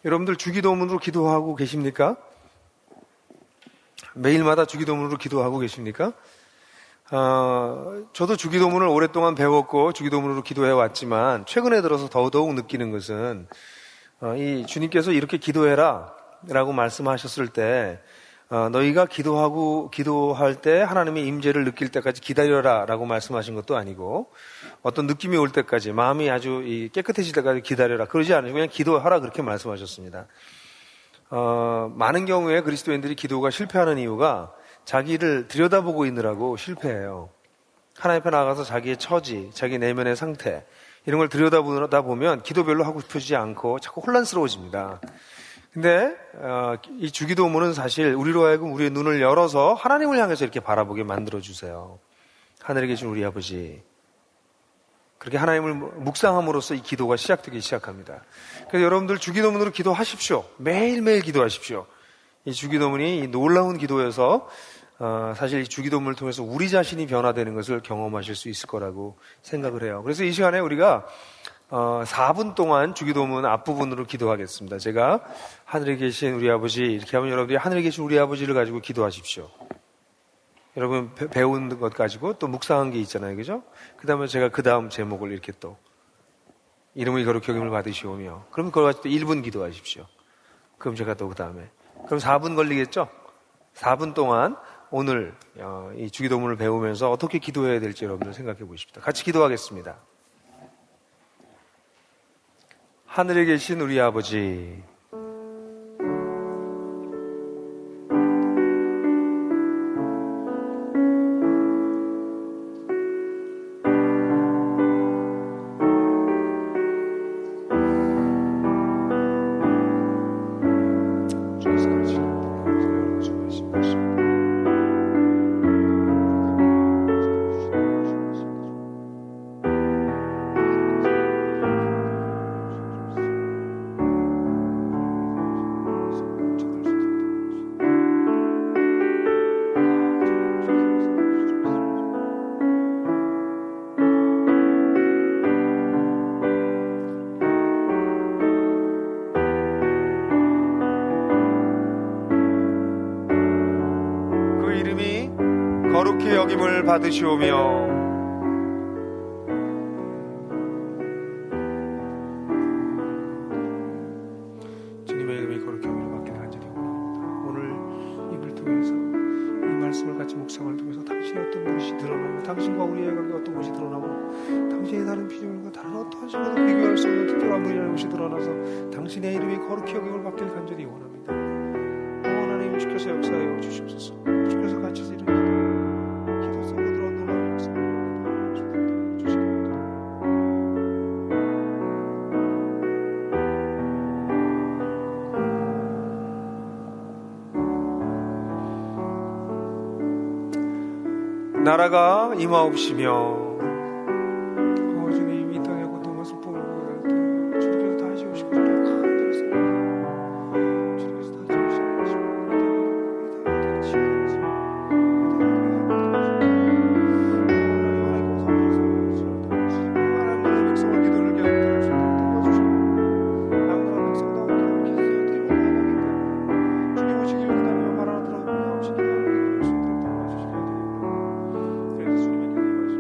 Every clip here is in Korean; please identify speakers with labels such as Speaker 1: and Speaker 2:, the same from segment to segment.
Speaker 1: 여러분들 주기도문으로 기도하고 계십니까? 매일마다 주기도문으로 기도하고 계십니까? 저도 주기도문을 오랫동안 배웠고 주기도문으로 기도해 왔지만 최근에 들어서 더더욱 느끼는 것은 이 주님께서 이렇게 기도해라 라고 말씀하셨을 때 너희가 기도할 때 하나님의 임재를 느낄 때까지 기다려라 라고 말씀하신 것도 아니고 어떤 느낌이 올 때까지 마음이 아주 깨끗해질 때까지 기다려라 그러지 않으시고 그냥 기도하라 그렇게 말씀하셨습니다. 많은 경우에 그리스도인들이 기도가 실패하는 이유가 자기를 들여다보고 있느라고 실패해요. 하나님 앞에 나가서 자기의 처지, 자기 내면의 상태 이런 걸 들여다보다 보면 기도 별로 하고 싶어지지 않고 자꾸 혼란스러워집니다. 근데 이 주기도문은 사실 우리로 하여금 우리의 눈을 열어서 하나님을 향해서 이렇게 바라보게 만들어주세요. 하늘에 계신 우리 아버지, 그렇게 하나님을 묵상함으로써 이 기도가 시작되기 시작합니다. 그래서 여러분들 주기도문으로 기도하십시오. 매일매일 기도하십시오. 이 주기도문이 이 놀라운 기도여서 사실 이 주기도문을 통해서 우리 자신이 변화되는 것을 경험하실 수 있을 거라고 생각을 해요. 그래서 이 시간에 우리가 4분 동안 주기도문 앞부분으로 기도하겠습니다. 제가 하늘에 계신 우리 아버지 이렇게 하면 여러분들이 하늘에 계신 우리 아버지를 가지고 기도하십시오. 여러분 배운 것 가지고 또 묵상한 게 있잖아요. 그죠? 그 다음에 제가 그 다음 제목을 이렇게 또 이름의 거룩히 여김을 받으시오며 그럼 그걸 가지고 또 1분 기도하십시오. 그럼 제가 또 그 다음에 그럼 4분 걸리겠죠? 4분 동안 오늘 이 주기도문을 배우면서 어떻게 기도해야 될지 여러분들 생각해 보십시다. 같이 기도하겠습니다. 하늘에 계신 우리 아버지, 거룩히 여김을 받으시오며 주님의 이름이 거룩히 여김을 받길 간절히 원합니다. 오늘 입을 통해서 이 말씀을 같이 묵상을 통해서 당신의 어떤 것이 드러나고 당신과 우리의 관계 어떤 것이 드러나고 당신의 다른 피조물과 다른 어떠한 식으로 비교할 수 없는 특별한 분이라는 것이 드러나서 당신의 이름이 거룩히 여김을 받길 간절히 원합니다. 하나님 주께서 역사하여 주시옵소서. 주께서 같이 이루는 나라가 임하옵시며 주님 이 땅에 고통 것을 보고 할 때 주님께서 다 지우시고 주님께서 다 지우시고 하나님의 백성의 기도를 들을 수 있도록 도와주시고 나무나 백성다운 기도를 계속 드리며 나아가기 때문에 주님 오시길 기다리며 말하더라도 나오시기 기다리며 기도할 수 있도록 도와주시기 그래서 주님의 교회 말씀을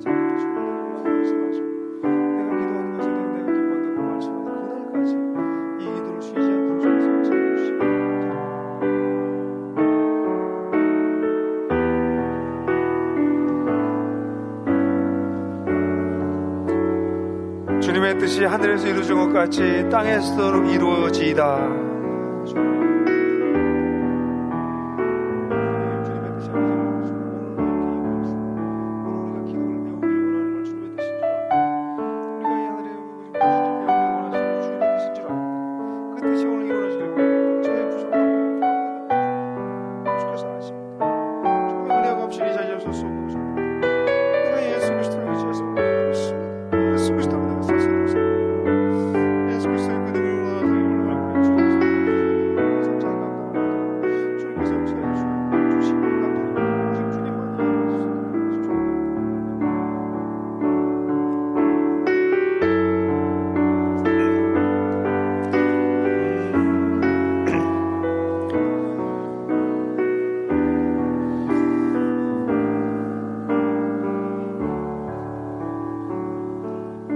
Speaker 1: 제가 주님의 말씀하시고 내가 기도하는 것에 대해 내가 기뻐한다고 말씀하는 그날까지 이 기도를 쉬지 않고 주님께서 역사해 주시기 바랍니다. 주님의 뜻이 하늘에서 이루어진 것 같이 땅에서도 이루어지이다.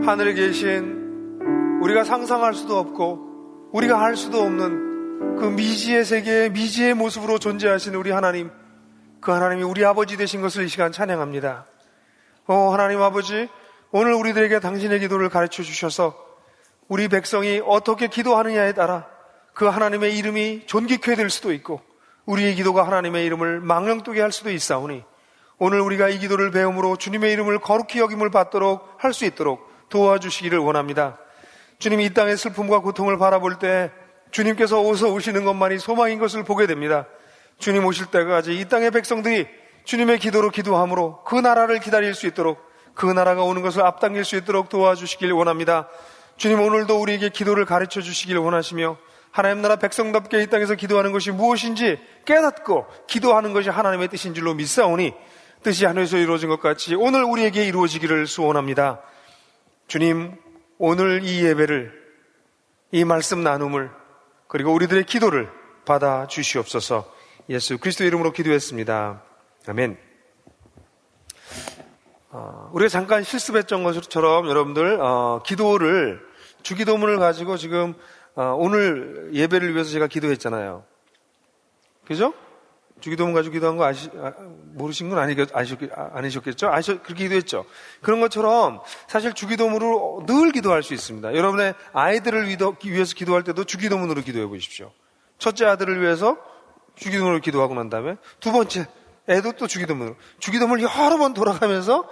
Speaker 1: 하늘에 계신 우리가 상상할 수도 없고 우리가 할 수도 없는 그 미지의 세계의 미지의 모습으로 존재하신 우리 하나님, 그 하나님이 우리 아버지 되신 것을 이 시간 찬양합니다. 하나님 아버지, 오늘 우리들에게 당신의 기도를 가르쳐 주셔서 우리 백성이 어떻게 기도하느냐에 따라 그 하나님의 이름이 존귀케 될 수도 있고 우리의 기도가 하나님의 이름을 망령되게 할 수도 있사오니 오늘 우리가 이 기도를 배움으로 주님의 이름을 거룩히 여김을 받도록 할 수 있도록 도와주시기를 원합니다. 주님이 이 땅의 슬픔과 고통을 바라볼 때 주님께서 어서 오시는 것만이 소망인 것을 보게 됩니다. 주님 오실 때까지 이 땅의 백성들이 주님의 기도로 기도함으로 그 나라를 기다릴 수 있도록, 그 나라가 오는 것을 앞당길 수 있도록 도와주시길 원합니다. 주님, 오늘도 우리에게 기도를 가르쳐 주시길 원하시며 하나님 나라 백성답게 이 땅에서 기도하는 것이 무엇인지 깨닫고 기도하는 것이 하나님의 뜻인 줄로 믿사오니 뜻이 하늘에서 이루어진 것 같이 오늘 우리에게 이루어지기를 소원합니다. 주님, 오늘 이 예배를, 이 말씀 나눔을, 그리고 우리들의 기도를 받아 주시옵소서. 예수 그리스도 이름으로 기도했습니다. 아멘. 우리가 잠깐 실습했던 것처럼 여러분들 기도를, 주기도문을 가지고 지금 오늘 예배를 위해서 제가 기도했잖아요. 그죠? 주기도문 가지고 기도한 거 모르신 건 아니셨겠죠? 그렇게 기도했죠. 그런 것처럼 사실 주기도문으로 늘 기도할 수 있습니다. 여러분의 아이들을 위해서 기도할 때도 주기도문으로 기도해 보십시오. 첫째 아들을 위해서 주기도문으로 기도하고 난 다음에 두 번째 애도 또 주기도문을 여러 번 돌아가면서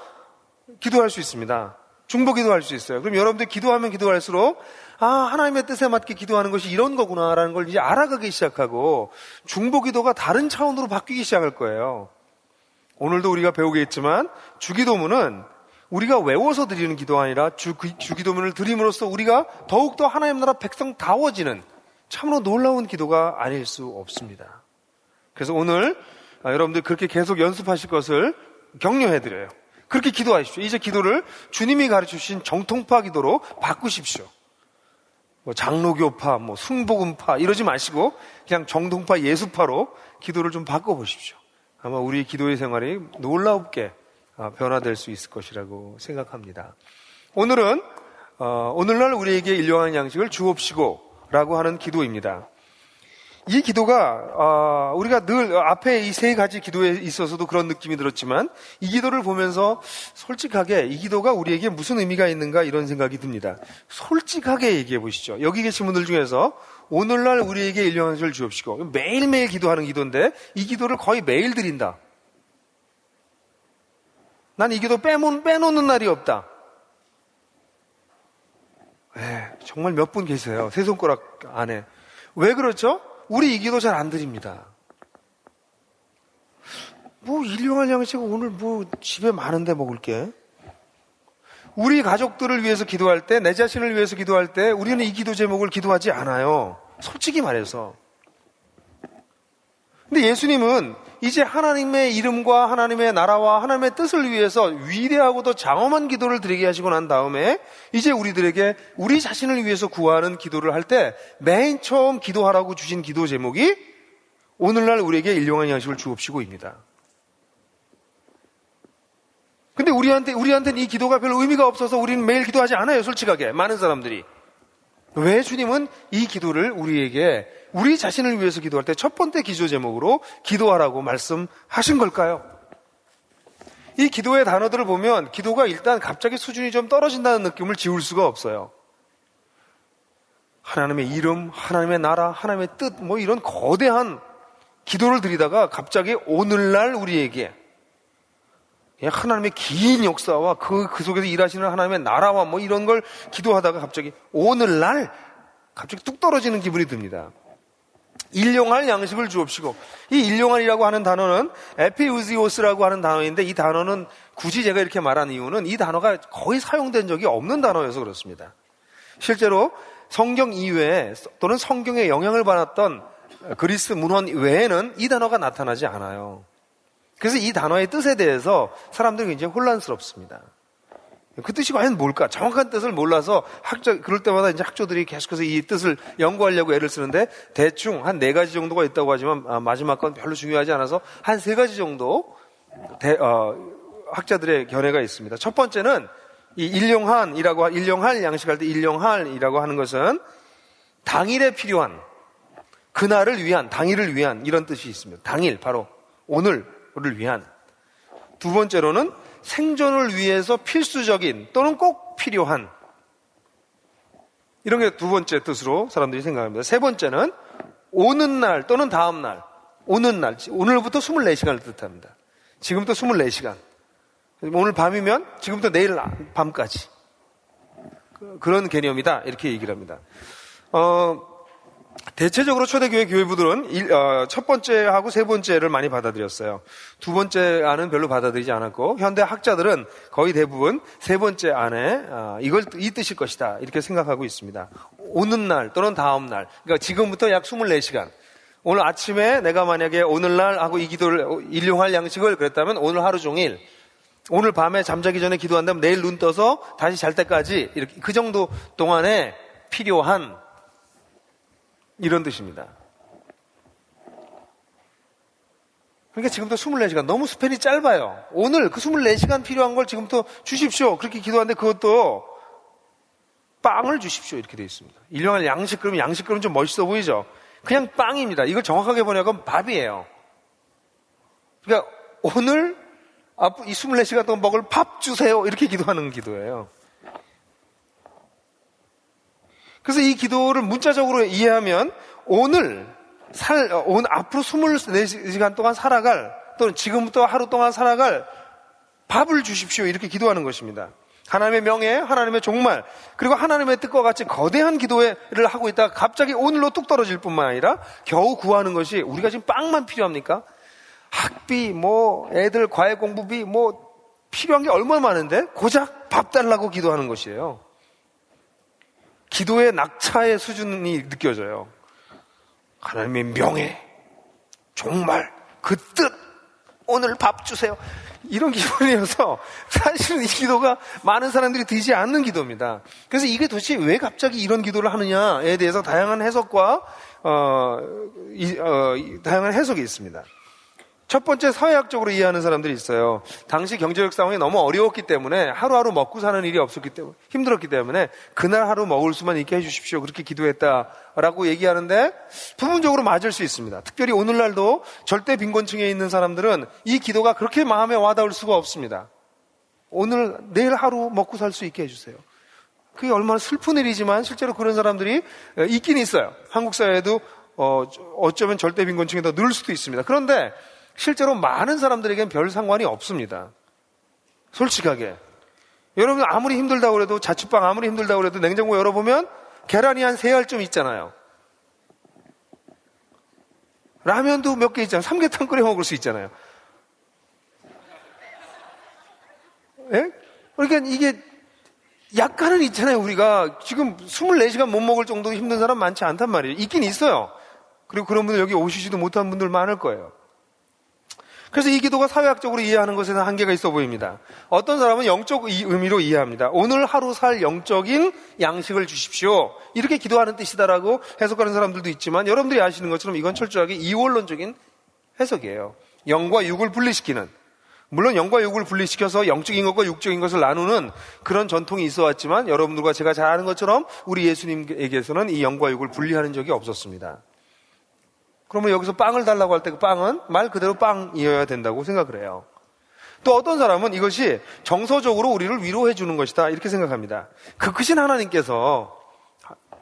Speaker 1: 기도할 수 있습니다. 중보 기도할 수 있어요. 그럼 여러분들 기도하면 기도할수록 하나님의 뜻에 맞게 기도하는 것이 이런 거구나라는 걸 이제 알아가기 시작하고 중보 기도가 다른 차원으로 바뀌기 시작할 거예요. 오늘도 우리가 배우겠지만 주기도문은 우리가 외워서 드리는 기도가 아니라 주기도문을 드림으로써 우리가 더욱더 하나님 나라 백성다워지는 참으로 놀라운 기도가 아닐 수 없습니다. 그래서 오늘 여러분들 그렇게 계속 연습하실 것을 격려해드려요. 그렇게 기도하십시오. 이제 기도를 주님이 가르쳐주신 정통파 기도로 바꾸십시오. 장로교파, 순복음파 이러지 마시고 그냥 정통파 예수파로 기도를 좀 바꿔보십시오. 아마 우리 기도의 생활이 놀랍게 변화될 수 있을 것이라고 생각합니다. 오늘날 우리에게 일용할 양식을 주옵시고라고 하는 기도입니다. 이 기도가 우리가 늘 앞에 이 세 가지 기도에 있어서도 그런 느낌이 들었지만 이 기도를 보면서 솔직하게 이 기도가 우리에게 무슨 의미가 있는가 이런 생각이 듭니다. 솔직하게 얘기해 보시죠. 여기 계신 분들 중에서 오늘날 우리에게 일용할 것을 주옵시고 매일매일 기도하는 기도인데 이 기도를 거의 매일 드린다. 난 이 기도 빼놓는 날이 없다. 정말 몇 분 계세요. 세 손가락 안에. 왜 그렇죠? 우리 이 기도 잘 안 드립니다. 일용할 양식 오늘 집에 많은데 먹을게. 우리 가족들을 위해서 기도할 때, 내 자신을 위해서 기도할 때 우리는 이 기도 제목을 기도하지 않아요. 솔직히 말해서. 근데 예수님은 이제 하나님의 이름과 하나님의 나라와 하나님의 뜻을 위해서 위대하고도 장엄한 기도를 드리게 하시고 난 다음에 이제 우리들에게 우리 자신을 위해서 구하는 기도를 할 때 맨 처음 기도하라고 주신 기도 제목이 오늘날 우리에게 일용할 양식을 주옵시고입니다. 근데 우리한테는 이 기도가 별로 의미가 없어서 우리는 매일 기도하지 않아요. 솔직하게 많은 사람들이. 왜 주님은 이 기도를 우리에게 우리 자신을 위해서 기도할 때 첫 번째 기도 제목으로 기도하라고 말씀하신 걸까요? 이 기도의 단어들을 보면 기도가 일단 갑자기 수준이 좀 떨어진다는 느낌을 지울 수가 없어요. 하나님의 이름, 하나님의 나라, 하나님의 뜻 이런 거대한 기도를 드리다가 갑자기 오늘날 우리에게 하나님의 긴 역사와 그 속에서 일하시는 하나님의 나라와 이런 걸 기도하다가 갑자기 오늘날 갑자기 뚝 떨어지는 기분이 듭니다. 일용할 양식을 주옵시고, 이 일용할이라고 하는 단어는 에피우지오스라고 하는 단어인데 이 단어는 굳이 제가 이렇게 말한 이유는 이 단어가 거의 사용된 적이 없는 단어여서 그렇습니다. 실제로 성경 이외에 또는 성경에 영향을 받았던 그리스 문헌 외에는 이 단어가 나타나지 않아요. 그래서 이 단어의 뜻에 대해서 사람들이 굉장히 혼란스럽습니다. 그 뜻이 과연 뭘까? 정확한 뜻을 몰라서 그럴 때마다 이제 학조들이 계속해서 이 뜻을 연구하려고 애를 쓰는데 대충 한 4가지 정도가 있다고 하지만 마지막 건 별로 중요하지 않아서 한 3가지 정도 학자들의 견해가 있습니다. 첫 번째는 이 일용할 양식할 때 일용할이라고 하는 것은 당일에 필요한, 그날을 위한, 당일을 위한 이런 뜻이 있습니다. 당일, 바로 오늘을 위한. 두 번째로는 생존을 위해서 필수적인 또는 꼭 필요한, 이런 게 두 번째 뜻으로 사람들이 생각합니다. 세 번째는 오는 날 또는 다음 날, 오는 날, 오늘부터 24시간을 뜻합니다. 지금부터 24시간. 오늘 밤이면 지금부터 내일 밤까지. 그런 개념이다. 이렇게 얘기를 합니다. 대체적으로 초대교회 교회부들은 첫 번째하고 세 번째를 많이 받아들였어요. 두 번째 안은 별로 받아들이지 않았고, 현대 학자들은 거의 대부분 세 번째 안에 이 뜻일 것이다 이렇게 생각하고 있습니다. 오는 날 또는 다음 날, 그러니까 지금부터 약 24시간. 오늘 아침에 내가 만약에 오늘날 하고 이 기도를 일용할 양식을 그랬다면 오늘 하루 종일, 오늘 밤에 잠자기 전에 기도한다면 내일 눈 떠서 다시 잘 때까지, 이렇게 그 정도 동안에 필요한, 이런 뜻입니다. 그러니까 지금부터 24시간, 너무 스팬이 짧아요. 오늘 그 24시간 필요한 걸 지금부터 주십시오. 그렇게 기도하는데 그것도 빵을 주십시오. 이렇게 되어 있습니다. 일용할 양식, 그러면 양식 그러면 좀 멋있어 보이죠? 그냥 빵입니다. 이걸 정확하게 번역하면 밥이에요. 그러니까 오늘 이 24시간 동안 먹을 밥 주세요. 이렇게 기도하는 기도예요. 그래서 이 기도를 문자적으로 이해하면 오늘 앞으로 24시간 동안 살아갈, 또는 지금부터 하루 동안 살아갈 밥을 주십시오. 이렇게 기도하는 것입니다. 하나님의 명예, 하나님의 종말, 그리고 하나님의 뜻과 같이 거대한 기도를 하고 있다가 갑자기 오늘로 뚝 떨어질 뿐만 아니라 겨우 구하는 것이, 우리가 지금 빵만 필요합니까? 학비, 애들 과외 공부비, 필요한 게 얼마나 많은데 고작 밥 달라고 기도하는 것이에요. 기도의 낙차의 수준이 느껴져요. 하나님의 명예, 종말, 그 뜻, 오늘 밥 주세요. 이런 기분이어서 사실은 이 기도가 많은 사람들이 드지 않는 기도입니다. 그래서 이게 도대체 왜 갑자기 이런 기도를 하느냐에 대해서 다양한 해석과 다양한 해석이 있습니다. 첫 번째, 사회학적으로 이해하는 사람들이 있어요. 당시 경제적 상황이 너무 어려웠기 때문에 하루하루 먹고 사는 일이 힘들었기 때문에 그날 하루 먹을 수만 있게 해주십시오. 그렇게 기도했다라고 얘기하는데 부분적으로 맞을 수 있습니다. 특별히 오늘날도 절대 빈곤층에 있는 사람들은 이 기도가 그렇게 마음에 와닿을 수가 없습니다. 내일 하루 먹고 살 수 있게 해주세요. 그게 얼마나 슬픈 일이지만 실제로 그런 사람들이 있긴 있어요. 한국 사회에도 어쩌면 절대 빈곤층에 더 늘 수도 있습니다. 그런데 실제로 많은 사람들에겐 별 상관이 없습니다. 솔직하게. 여러분 아무리 힘들다고 그래도, 자취방 아무리 힘들다고 그래도 냉장고 열어보면 계란이 한 3알쯤 있잖아요. 라면도 몇 개 있잖아요. 삼계탕 끓여 먹을 수 있잖아요. 예? 그러니까 이게 약간은 있잖아요. 우리가 지금 24시간 못 먹을 정도로 힘든 사람 많지 않단 말이에요. 있긴 있어요. 그리고 그런 분들 여기 오시지도 못한 분들 많을 거예요. 그래서 이 기도가 사회학적으로 이해하는 것에는 한계가 있어 보입니다. 어떤 사람은 영적 의미로 이해합니다. 오늘 하루 살 영적인 양식을 주십시오. 이렇게 기도하는 뜻이다라고 해석하는 사람들도 있지만, 여러분들이 아시는 것처럼 이건 철저하게 이원론적인 해석이에요. 영과 육을 분리시키는, 물론 영과 육을 분리시켜서 영적인 것과 육적인 것을 나누는 그런 전통이 있어 왔지만, 여러분들과 제가 잘 아는 것처럼 우리 예수님에게서는 이 영과 육을 분리하는 적이 없었습니다. 그러면 여기서 빵을 달라고 할 때 그 빵은 말 그대로 빵이어야 된다고 생각을 해요. 또 어떤 사람은 이것이 정서적으로 우리를 위로해 주는 것이다 이렇게 생각합니다. 그 크신 하나님께서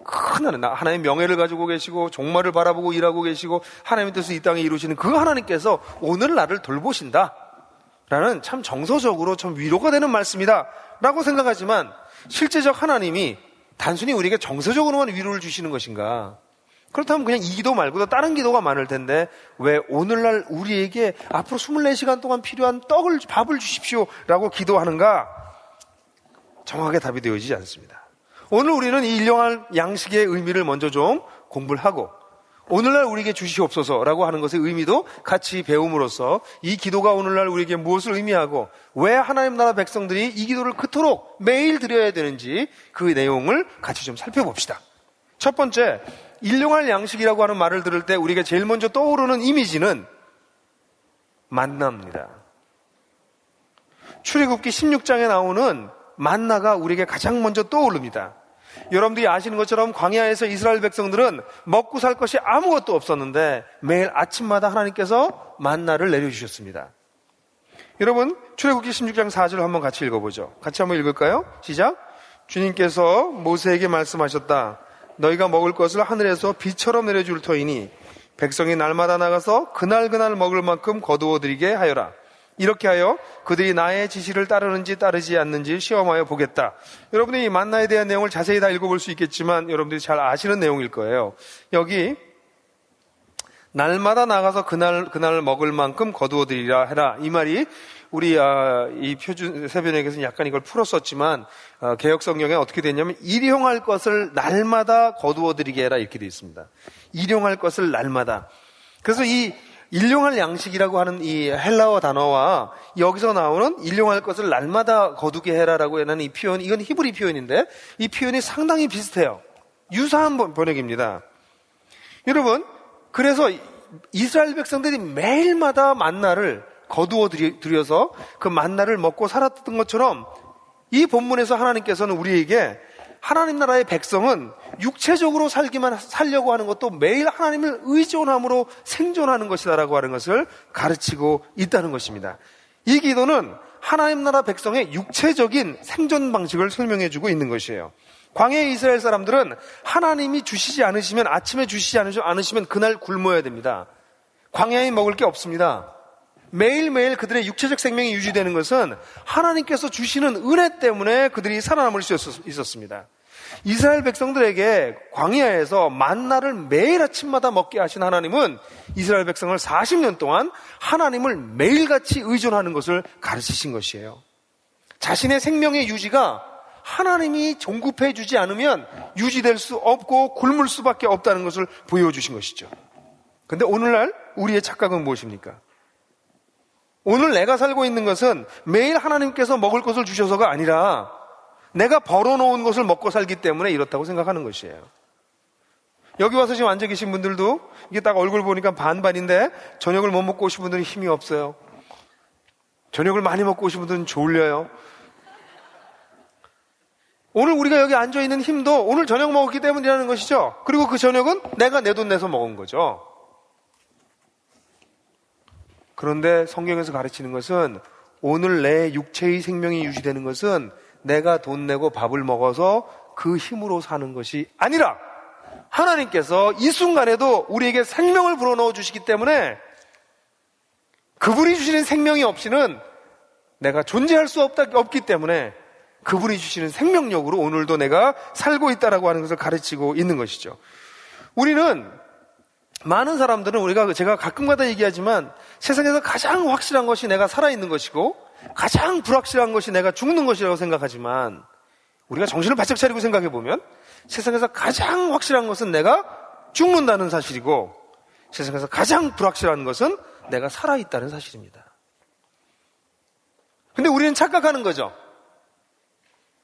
Speaker 1: 하나님의 명예를 가지고 계시고 종말을 바라보고 일하고 계시고 하나님의 뜻을 이 땅에 이루시는 그 하나님께서 오늘 나를 돌보신다 라는 참 정서적으로 참 위로가 되는 말씀이다 라고 생각하지만, 실제적 하나님이 단순히 우리에게 정서적으로만 위로를 주시는 것인가? 그렇다면 그냥 이 기도 말고도 다른 기도가 많을 텐데 왜 오늘날 우리에게 앞으로 24시간 동안 필요한 밥을 주십시오 라고 기도하는가? 정확하게 답이 되어지지 않습니다. 오늘 우리는 이 일용할 양식의 의미를 먼저 좀 공부를 하고, 오늘날 우리에게 주시옵소서라고 하는 것의 의미도 같이 배움으로써 이 기도가 오늘날 우리에게 무엇을 의미하고 왜 하나님 나라 백성들이 이 기도를 그토록 매일 드려야 되는지 그 내용을 같이 좀 살펴봅시다. 첫 번째, 일용할 양식이라고 하는 말을 들을 때 우리가 제일 먼저 떠오르는 이미지는 만나입니다. 출애굽기 16장에 나오는 만나가 우리에게 가장 먼저 떠오릅니다. 여러분들이 아시는 것처럼 광야에서 이스라엘 백성들은 먹고 살 것이 아무것도 없었는데 매일 아침마다 하나님께서 만나를 내려주셨습니다. 여러분, 출애굽기 16장 4절 한번 같이 읽어보죠. 같이 한번 읽을까요? 시작. 주님께서 모세에게 말씀하셨다. 너희가 먹을 것을 하늘에서 비처럼 내려줄 터이니 백성이 날마다 나가서 그날 먹을 만큼 거두어 드리게 하여라. 이렇게 하여 그들이 나의 지시를 따르는지 따르지 않는지 시험하여 보겠다. 여러분이 이 만나에 대한 내용을 자세히 다 읽어볼 수 있겠지만 여러분들이 잘 아시는 내용일 거예요. 여기 날마다 나가서 그날 먹을 만큼 거두어 드리라 해라. 이 말이 우리 이 표준 세변역에서는 약간 이걸 풀었었지만 개역 성경에 어떻게 되냐면 일용할 것을 날마다 거두어 드리게 해라 이렇게 되어 있습니다. 일용할 것을 날마다. 그래서 이 일용할 양식이라고 하는 이 헬라어 단어와 여기서 나오는 일용할 것을 날마다 거두게 해라라고 하는 이 표현, 이건 히브리 표현인데 이 표현이 상당히 비슷해요. 유사한 번역입니다. 여러분, 그래서 이스라엘 백성들이 매일마다 만나를 거두어 들여서 그 만나를 먹고 살았던 것처럼 이 본문에서 하나님께서는 우리에게 하나님 나라의 백성은 육체적으로 살려고 하는 것도 매일 하나님을 의존함으로 생존하는 것이다라고 하는 것을 가르치고 있다는 것입니다. 이 기도는 하나님 나라 백성의 육체적인 생존 방식을 설명해주고 있는 것이에요. 광야의 이스라엘 사람들은 하나님이 주시지 않으시면, 아침에 주시지 않으시면 그날 굶어야 됩니다. 광야에 먹을 게 없습니다. 매일매일 그들의 육체적 생명이 유지되는 것은 하나님께서 주시는 은혜 때문에 그들이 살아남을 수 있었습니다. 이스라엘 백성들에게 광야에서 만나를 매일 아침마다 먹게 하신 하나님은 이스라엘 백성을 40년 동안 하나님을 매일같이 의존하는 것을 가르치신 것이에요. 자신의 생명의 유지가 하나님이 공급해 주지 않으면 유지될 수 없고 굶을 수밖에 없다는 것을 보여주신 것이죠. 그런데 오늘날 우리의 착각은 무엇입니까? 오늘 내가 살고 있는 것은 매일 하나님께서 먹을 것을 주셔서가 아니라 내가 벌어놓은 것을 먹고 살기 때문에 이렇다고 생각하는 것이에요. 여기 와서 지금 앉아 계신 분들도 이게 딱 얼굴 보니까 반반인데 저녁을 못 먹고 오신 분들은 힘이 없어요. 저녁을 많이 먹고 오신 분들은 졸려요. 오늘 우리가 여기 앉아있는 힘도 오늘 저녁 먹었기 때문이라는 것이죠. 그리고 그 저녁은 내가 내 돈 내서 먹은 거죠. 그런데 성경에서 가르치는 것은 오늘 내 육체의 생명이 유지되는 것은 내가 돈 내고 밥을 먹어서 그 힘으로 사는 것이 아니라 하나님께서 이 순간에도 우리에게 생명을 불어넣어 주시기 때문에 그분이 주시는 생명이 없이는 내가 존재할 수 없기 때문에 그분이 주시는 생명력으로 오늘도 내가 살고 있다라고 하는 것을 가르치고 있는 것이죠. 우리는 많은 사람들은 제가 가끔가다 얘기하지만 세상에서 가장 확실한 것이 내가 살아있는 것이고 가장 불확실한 것이 내가 죽는 것이라고 생각하지만 우리가 정신을 바짝 차리고 생각해보면 세상에서 가장 확실한 것은 내가 죽는다는 사실이고 세상에서 가장 불확실한 것은 내가 살아있다는 사실입니다. 근데 우리는 착각하는 거죠.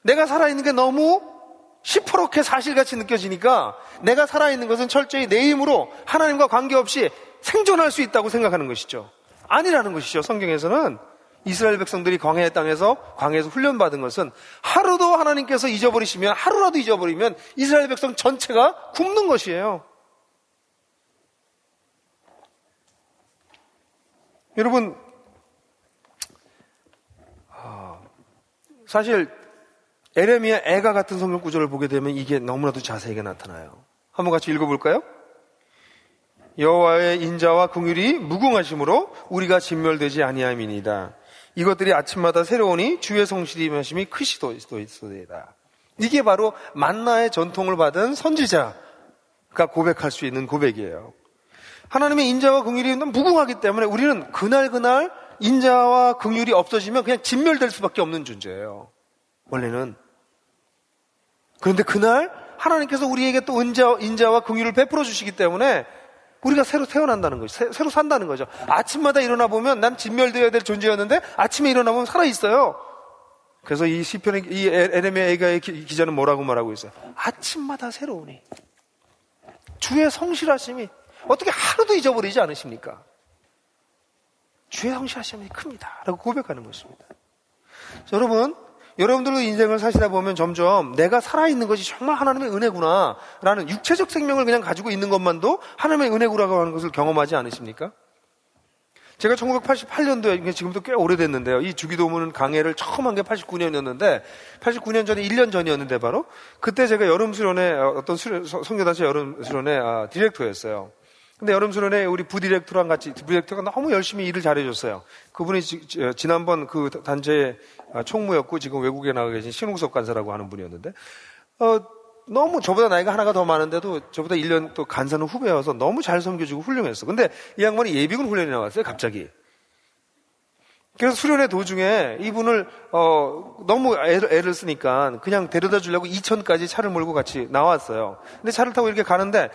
Speaker 1: 내가 살아있는 게 너무 시퍼렇게 사실같이 느껴지니까 내가 살아있는 것은 철저히 내 힘으로 하나님과 관계없이 생존할 수 있다고 생각하는 것이죠. 아니라는 것이죠. 성경에서는 이스라엘 백성들이 광야의 땅에서 광야에서 훈련받은 것은 하루도 하나님께서 잊어버리시면 하루라도 잊어버리면 이스라엘 백성 전체가 굶는 것이에요. 여러분, 사실 에레미야 애가 같은 성경 구절을 보게 되면 이게 너무나도 자세하게 나타나요. 한번 같이 읽어볼까요? 여호와의 인자와 긍휼이 무궁하심으로 우리가 진멸되지 아니함이니이다. 이것들이 아침마다 새로우니 주의 성실히 임하심이 크시도이다. 이게 바로 만나의 전통을 받은 선지자가 고백할 수 있는 고백이에요. 하나님의 인자와 긍휼이 무궁하기 때문에 우리는 그날 인자와 긍휼이 없어지면 그냥 진멸될 수밖에 없는 존재예요. 원래는. 그런데 그날 하나님께서 우리에게 또 인자와 긍휼을 베풀어 주시기 때문에 우리가 새로 태어난다는 거죠. 새로 산다는 거죠. 아침마다 일어나 보면 난 진멸되어야 될 존재였는데 아침에 일어나 보면 살아있어요. 그래서 이 시편의 이 에레미야 애가의 기자는 뭐라고 말하고 있어요? 아침마다 새로우니 주의 성실하심이 어떻게 하루도 잊어버리지 않으십니까? 주의 성실하심이 큽니다 라고 고백하는 것입니다. 여러분, 여러분들도 인생을 사시다 보면 점점 내가 살아있는 것이 정말 하나님의 은혜구나 라는 육체적 생명을 그냥 가지고 있는 것만도 하나님의 은혜구라고 하는 것을 경험하지 않으십니까? 제가 1988년도에, 지금도 꽤 오래됐는데요. 이 주기도문 강해를 처음 한 게 89년이었는데, 89년 전에 1년 전이었는데 바로, 그때 제가 여름수련회, 어떤 선교단체 여름수련회 디렉터였어요. 근데 여름수련회 우리 부디렉터랑 같이, 부디렉터가 너무 열심히 일을 잘해줬어요. 그분이 지난번 그 단체의 총무였고, 지금 외국에 나가 계신 신웅섭 간사라고 하는 분이었는데, 너무 저보다 나이가 하나가 더 많은데도 저보다 1년 또 간사는 후배여서 너무 잘 섬겨주고 훌륭했어. 근데 이 양반이 예비군 훈련에 나왔어요, 갑자기. 그래서 수련회 도중에 이분을, 너무 애를 쓰니까 그냥 데려다 주려고 이천까지 차를 몰고 같이 나왔어요. 근데 차를 타고 이렇게 가는데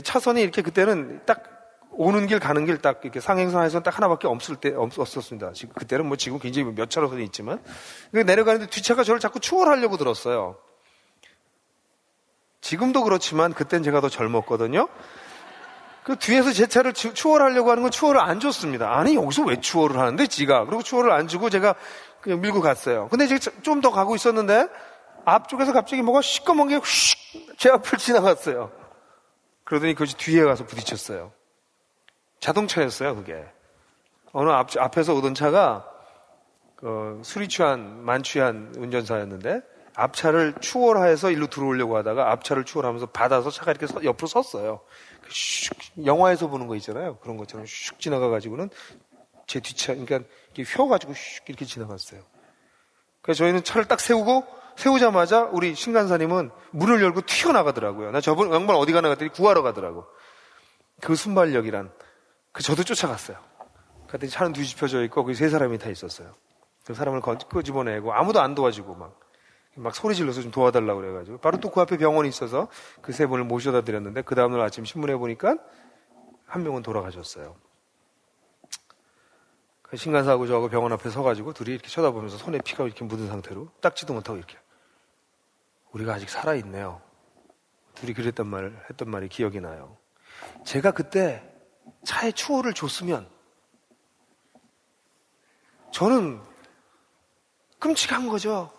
Speaker 1: 차선이 이렇게 그때는 딱 오는 길 가는 길 딱 이렇게 상행선에서는 딱 하나밖에 없었습니다. 지금 그때는 뭐 지금 굉장히 몇 차로선이 있지만. 내려가는데 뒷차가 저를 자꾸 추월하려고 들었어요. 지금도 그렇지만 그땐 제가 더 젊었거든요. 그 뒤에서 제 차를 추월하려고 하는 건 추월을 안 줬습니다. 아니 여기서 왜 추월을 하는데 지가. 그리고 추월을 안 주고 제가 그냥 밀고 갔어요. 근데 제가 좀 더 가고 있었는데 앞쪽에서 갑자기 뭐가 시꺼먼 게 휙 제 앞을 지나갔어요. 그러더니 그것이 뒤에 가서 부딪혔어요. 자동차였어요 그게. 어느 앞에서 오던 차가 술이 취한 만취한 운전사였는데 앞차를 추월해서 일로 들어오려고 하다가 앞차를 추월하면서 받아서 차가 이렇게 옆으로 섰어요. 슉, 영화에서 보는 거 있잖아요. 그런 것처럼 슉 지나가가지고는 제 뒷차, 그러니까 이렇게 휘어가지고 슉 이렇게 지나갔어요. 그래서 저희는 차를 딱 세우자마자 우리 신간사님은 문을 열고 튀어나가더라고요. 나 저번 양반 어디 가나 갔더니 구하러 가더라고. 그 순발력이란. 저도 쫓아갔어요. 그랬더니 차는 뒤집혀져 있고 거기 세 사람이 타 있었어요. 그 사람을 끄집어내고 아무도 안 도와주고 막 소리 질러서 좀 도와달라고 그래가지고 바로 또 그 앞에 병원이 있어서 그 세 분을 모셔다 드렸는데 그 다음날 아침 신문에 보니까 한 명은 돌아가셨어요. 신간사하고 저하고 병원 앞에 서가지고 둘이 이렇게 쳐다보면서 손에 피가 이렇게 묻은 상태로 닦지도 못하고 이렇게 우리가 아직 살아있네요. 둘이 했던 말이 기억이 나요. 제가 그때 차에 추월을 줬으면 저는 끔찍한 거죠.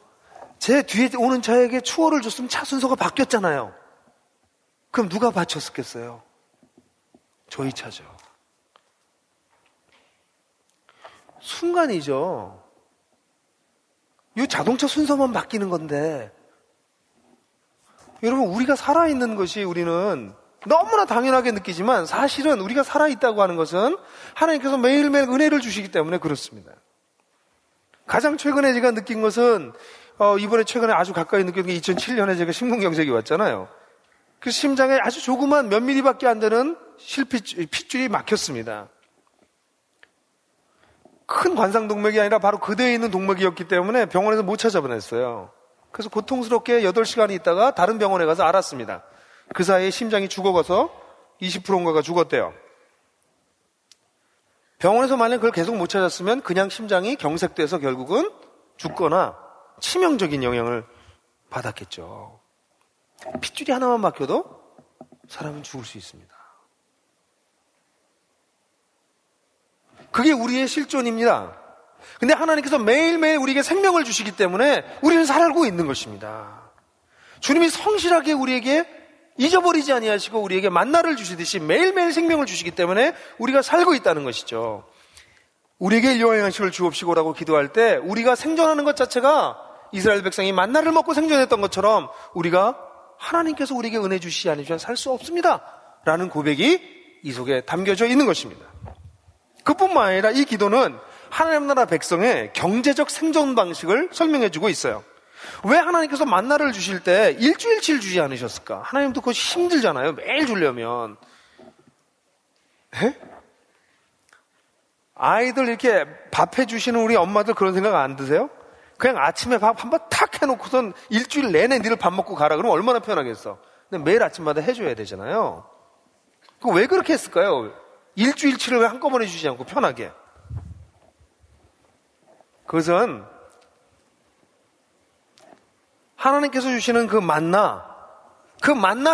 Speaker 1: 제 뒤에 오는 차에게 추월을 줬으면 차 순서가 바뀌었잖아요. 그럼 누가 받쳤었겠어요? 저희 차죠. 순간이죠. 이 자동차 순서만 바뀌는 건데 여러분 우리가 살아있는 것이 우리는 너무나 당연하게 느끼지만 사실은 우리가 살아있다고 하는 것은 하나님께서 매일매일 은혜를 주시기 때문에 그렇습니다. 가장 최근에 제가 느낀 것은 이번에 최근에 아주 가까이 느꼈던 게 2007년에 제가 심근경색이 왔잖아요. 그 심장에 아주 조그만 몇 미리밖에 안 되는 핏줄이 막혔습니다. 큰 관상동맥이 아니라 바로 그대에 있는 동맥이었기 때문에 병원에서 못 찾아보냈어요. 그래서 고통스럽게 8시간이 있다가 다른 병원에 가서 알았습니다. 그 사이에 심장이 죽어가서 20%인가가 죽었대요. 병원에서 만약 그걸 계속 못 찾았으면 그냥 심장이 경색돼서 결국은 죽거나 치명적인 영향을 받았겠죠. 핏줄이 하나만 막혀도 사람은 죽을 수 있습니다. 그게 우리의 실존입니다. 근데 하나님께서 매일매일 우리에게 생명을 주시기 때문에 우리는 살고 있는 것입니다. 주님이 성실하게 우리에게 잊어버리지 아니하시고 우리에게 만나를 주시듯이 매일매일 생명을 주시기 때문에 우리가 살고 있다는 것이죠. 우리에게 일용할 양식을 주옵시고라고 기도할 때 우리가 생존하는 것 자체가 이스라엘 백성이 만나를 먹고 생존했던 것처럼 우리가 하나님께서 우리에게 은혜 주시지 않으시면 살 수 없습니다 라는 고백이 이 속에 담겨져 있는 것입니다. 그뿐만 아니라 이 기도는 하나님 나라 백성의 경제적 생존 방식을 설명해 주고 있어요. 왜 하나님께서 만나를 주실 때 일주일치를 주지 않으셨을까? 하나님도 그것이 힘들잖아요. 매일 주려면. 에? 아이들 이렇게 밥 해주시는 우리 엄마들 그런 생각 안 드세요? 그냥 아침에 밥 한번 탁 해놓고선 일주일 내내 니들 밥 먹고 가라. 그러면 얼마나 편하겠어. 근데 매일 아침마다 해줘야 되잖아요. 왜 그렇게 했을까요? 일주일치를 왜 한꺼번에 주지 않고 편하게. 그것은 하나님께서 주시는 그 만나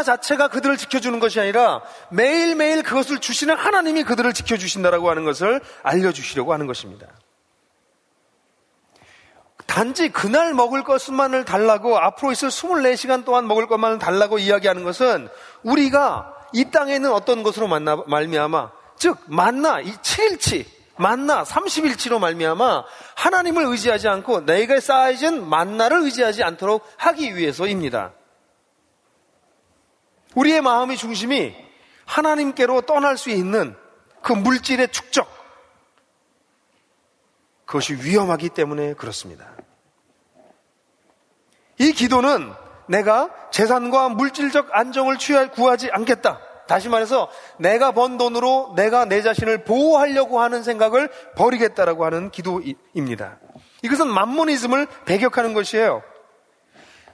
Speaker 1: 자체가 그들을 지켜주는 것이 아니라 매일매일 그것을 주시는 하나님이 그들을 지켜주신다라고 하는 것을 알려주시려고 하는 것입니다. 단지 그날 먹을 것만을 달라고, 앞으로 있을 24시간 동안 먹을 것만을 달라고 이야기하는 것은 우리가 이 땅에 있는 어떤 것으로 말미암아, 즉 만나, 이 7일치, 만나 30일치로 말미암아 하나님을 의지하지 않고 내게 쌓여진 만나를 의지하지 않도록 하기 위해서입니다. 우리의 마음의 중심이 하나님께로 떠날 수 있는 그 물질의 축적, 그것이 위험하기 때문에 그렇습니다. 이 기도는 내가 재산과 물질적 안정을 구하지 않겠다. 다시 말해서 내가 번 돈으로 내가 내 자신을 보호하려고 하는 생각을 버리겠다라고 하는 기도입니다. 이것은 맘모니즘을 배격하는 것이에요.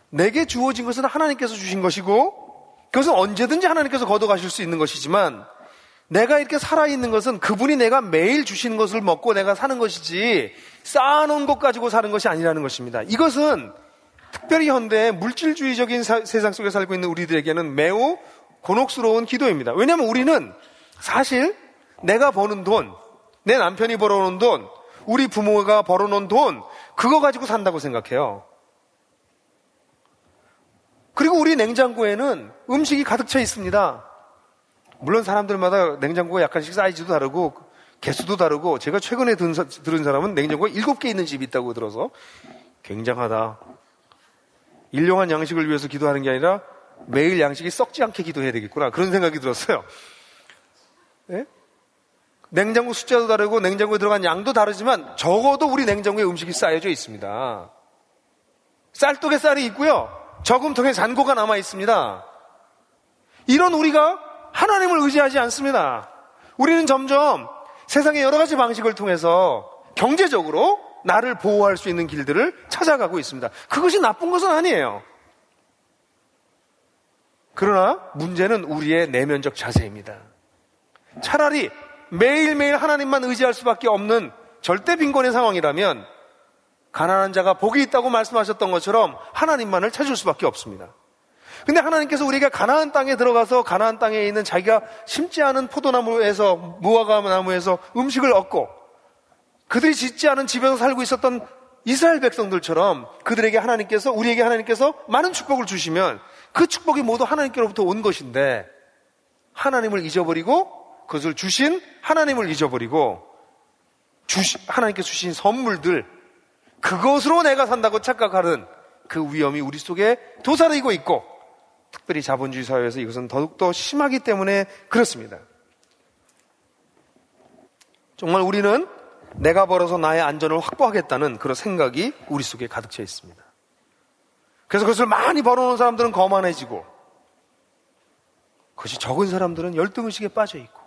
Speaker 1: 내게 주어진 것은 하나님께서 주신 것이고 그것은 언제든지 하나님께서 걷어가실 수 있는 것이지만 내가 이렇게 살아있는 것은 그분이 내가 매일 주시는 것을 먹고 내가 사는 것이지 쌓아놓은 것 가지고 사는 것이 아니라는 것입니다. 이것은 특별히 현대의 물질주의적인 세상 속에 살고 있는 우리들에게는 매우 곤혹스러운 기도입니다. 왜냐하면 우리는 사실 내가 버는 돈, 내 남편이 벌어놓은 돈, 우리 부모가 벌어놓은 돈, 그거 가지고 산다고 생각해요. 그리고 우리 냉장고에는 음식이 가득 차 있습니다. 물론 사람들마다 냉장고가 약간씩 사이즈도 다르고 개수도 다르고, 제가 최근에 들은 사람은 냉장고가 7개 있는 집이 있다고 들어서 굉장하다. 일용한 양식을 위해서 기도하는 게 아니라 매일 양식이 썩지 않게 기도해야 되겠구나, 그런 생각이 들었어요. 네? 냉장고 숫자도 다르고 냉장고에 들어간 양도 다르지만 적어도 우리 냉장고에 음식이 쌓여져 있습니다. 쌀독에 쌀이 있고요, 저금통에 잔고가 남아 있습니다. 이런 우리가 하나님을 의지하지 않습니다. 우리는 점점 세상의 여러 가지 방식을 통해서 경제적으로 나를 보호할 수 있는 길들을 찾아가고 있습니다. 그것이 나쁜 것은 아니에요. 그러나 문제는 우리의 내면적 자세입니다. 차라리 매일매일 하나님만 의지할 수밖에 없는 절대 빈곤의 상황이라면 가난한 자가 복이 있다고 말씀하셨던 것처럼 하나님만을 찾을 수밖에 없습니다. 근데 하나님께서 우리가 가나안 땅에 들어가서 가나안 땅에 있는 자기가 심지 않은 포도나무에서, 무화과 나무에서 음식을 얻고 그들이 짓지 않은 집에서 살고 있었던 이스라엘 백성들처럼 우리에게 하나님께서 많은 축복을 주시면 그 축복이 모두 하나님께로부터 온 것인데, 하나님을 잊어버리고 그것을 주신 하나님을 잊어버리고 하나님께서 주신 선물들, 그것으로 내가 산다고 착각하는 그 위험이 우리 속에 도사리고 있고, 특별히 자본주의 사회에서 이것은 더욱더 심하기 때문에 그렇습니다. 정말 우리는 내가 벌어서 나의 안전을 확보하겠다는 그런 생각이 우리 속에 가득 차 있습니다. 그래서 그것을 많이 벌어놓은 사람들은 거만해지고, 그것이 적은 사람들은 열등의식에 빠져 있고,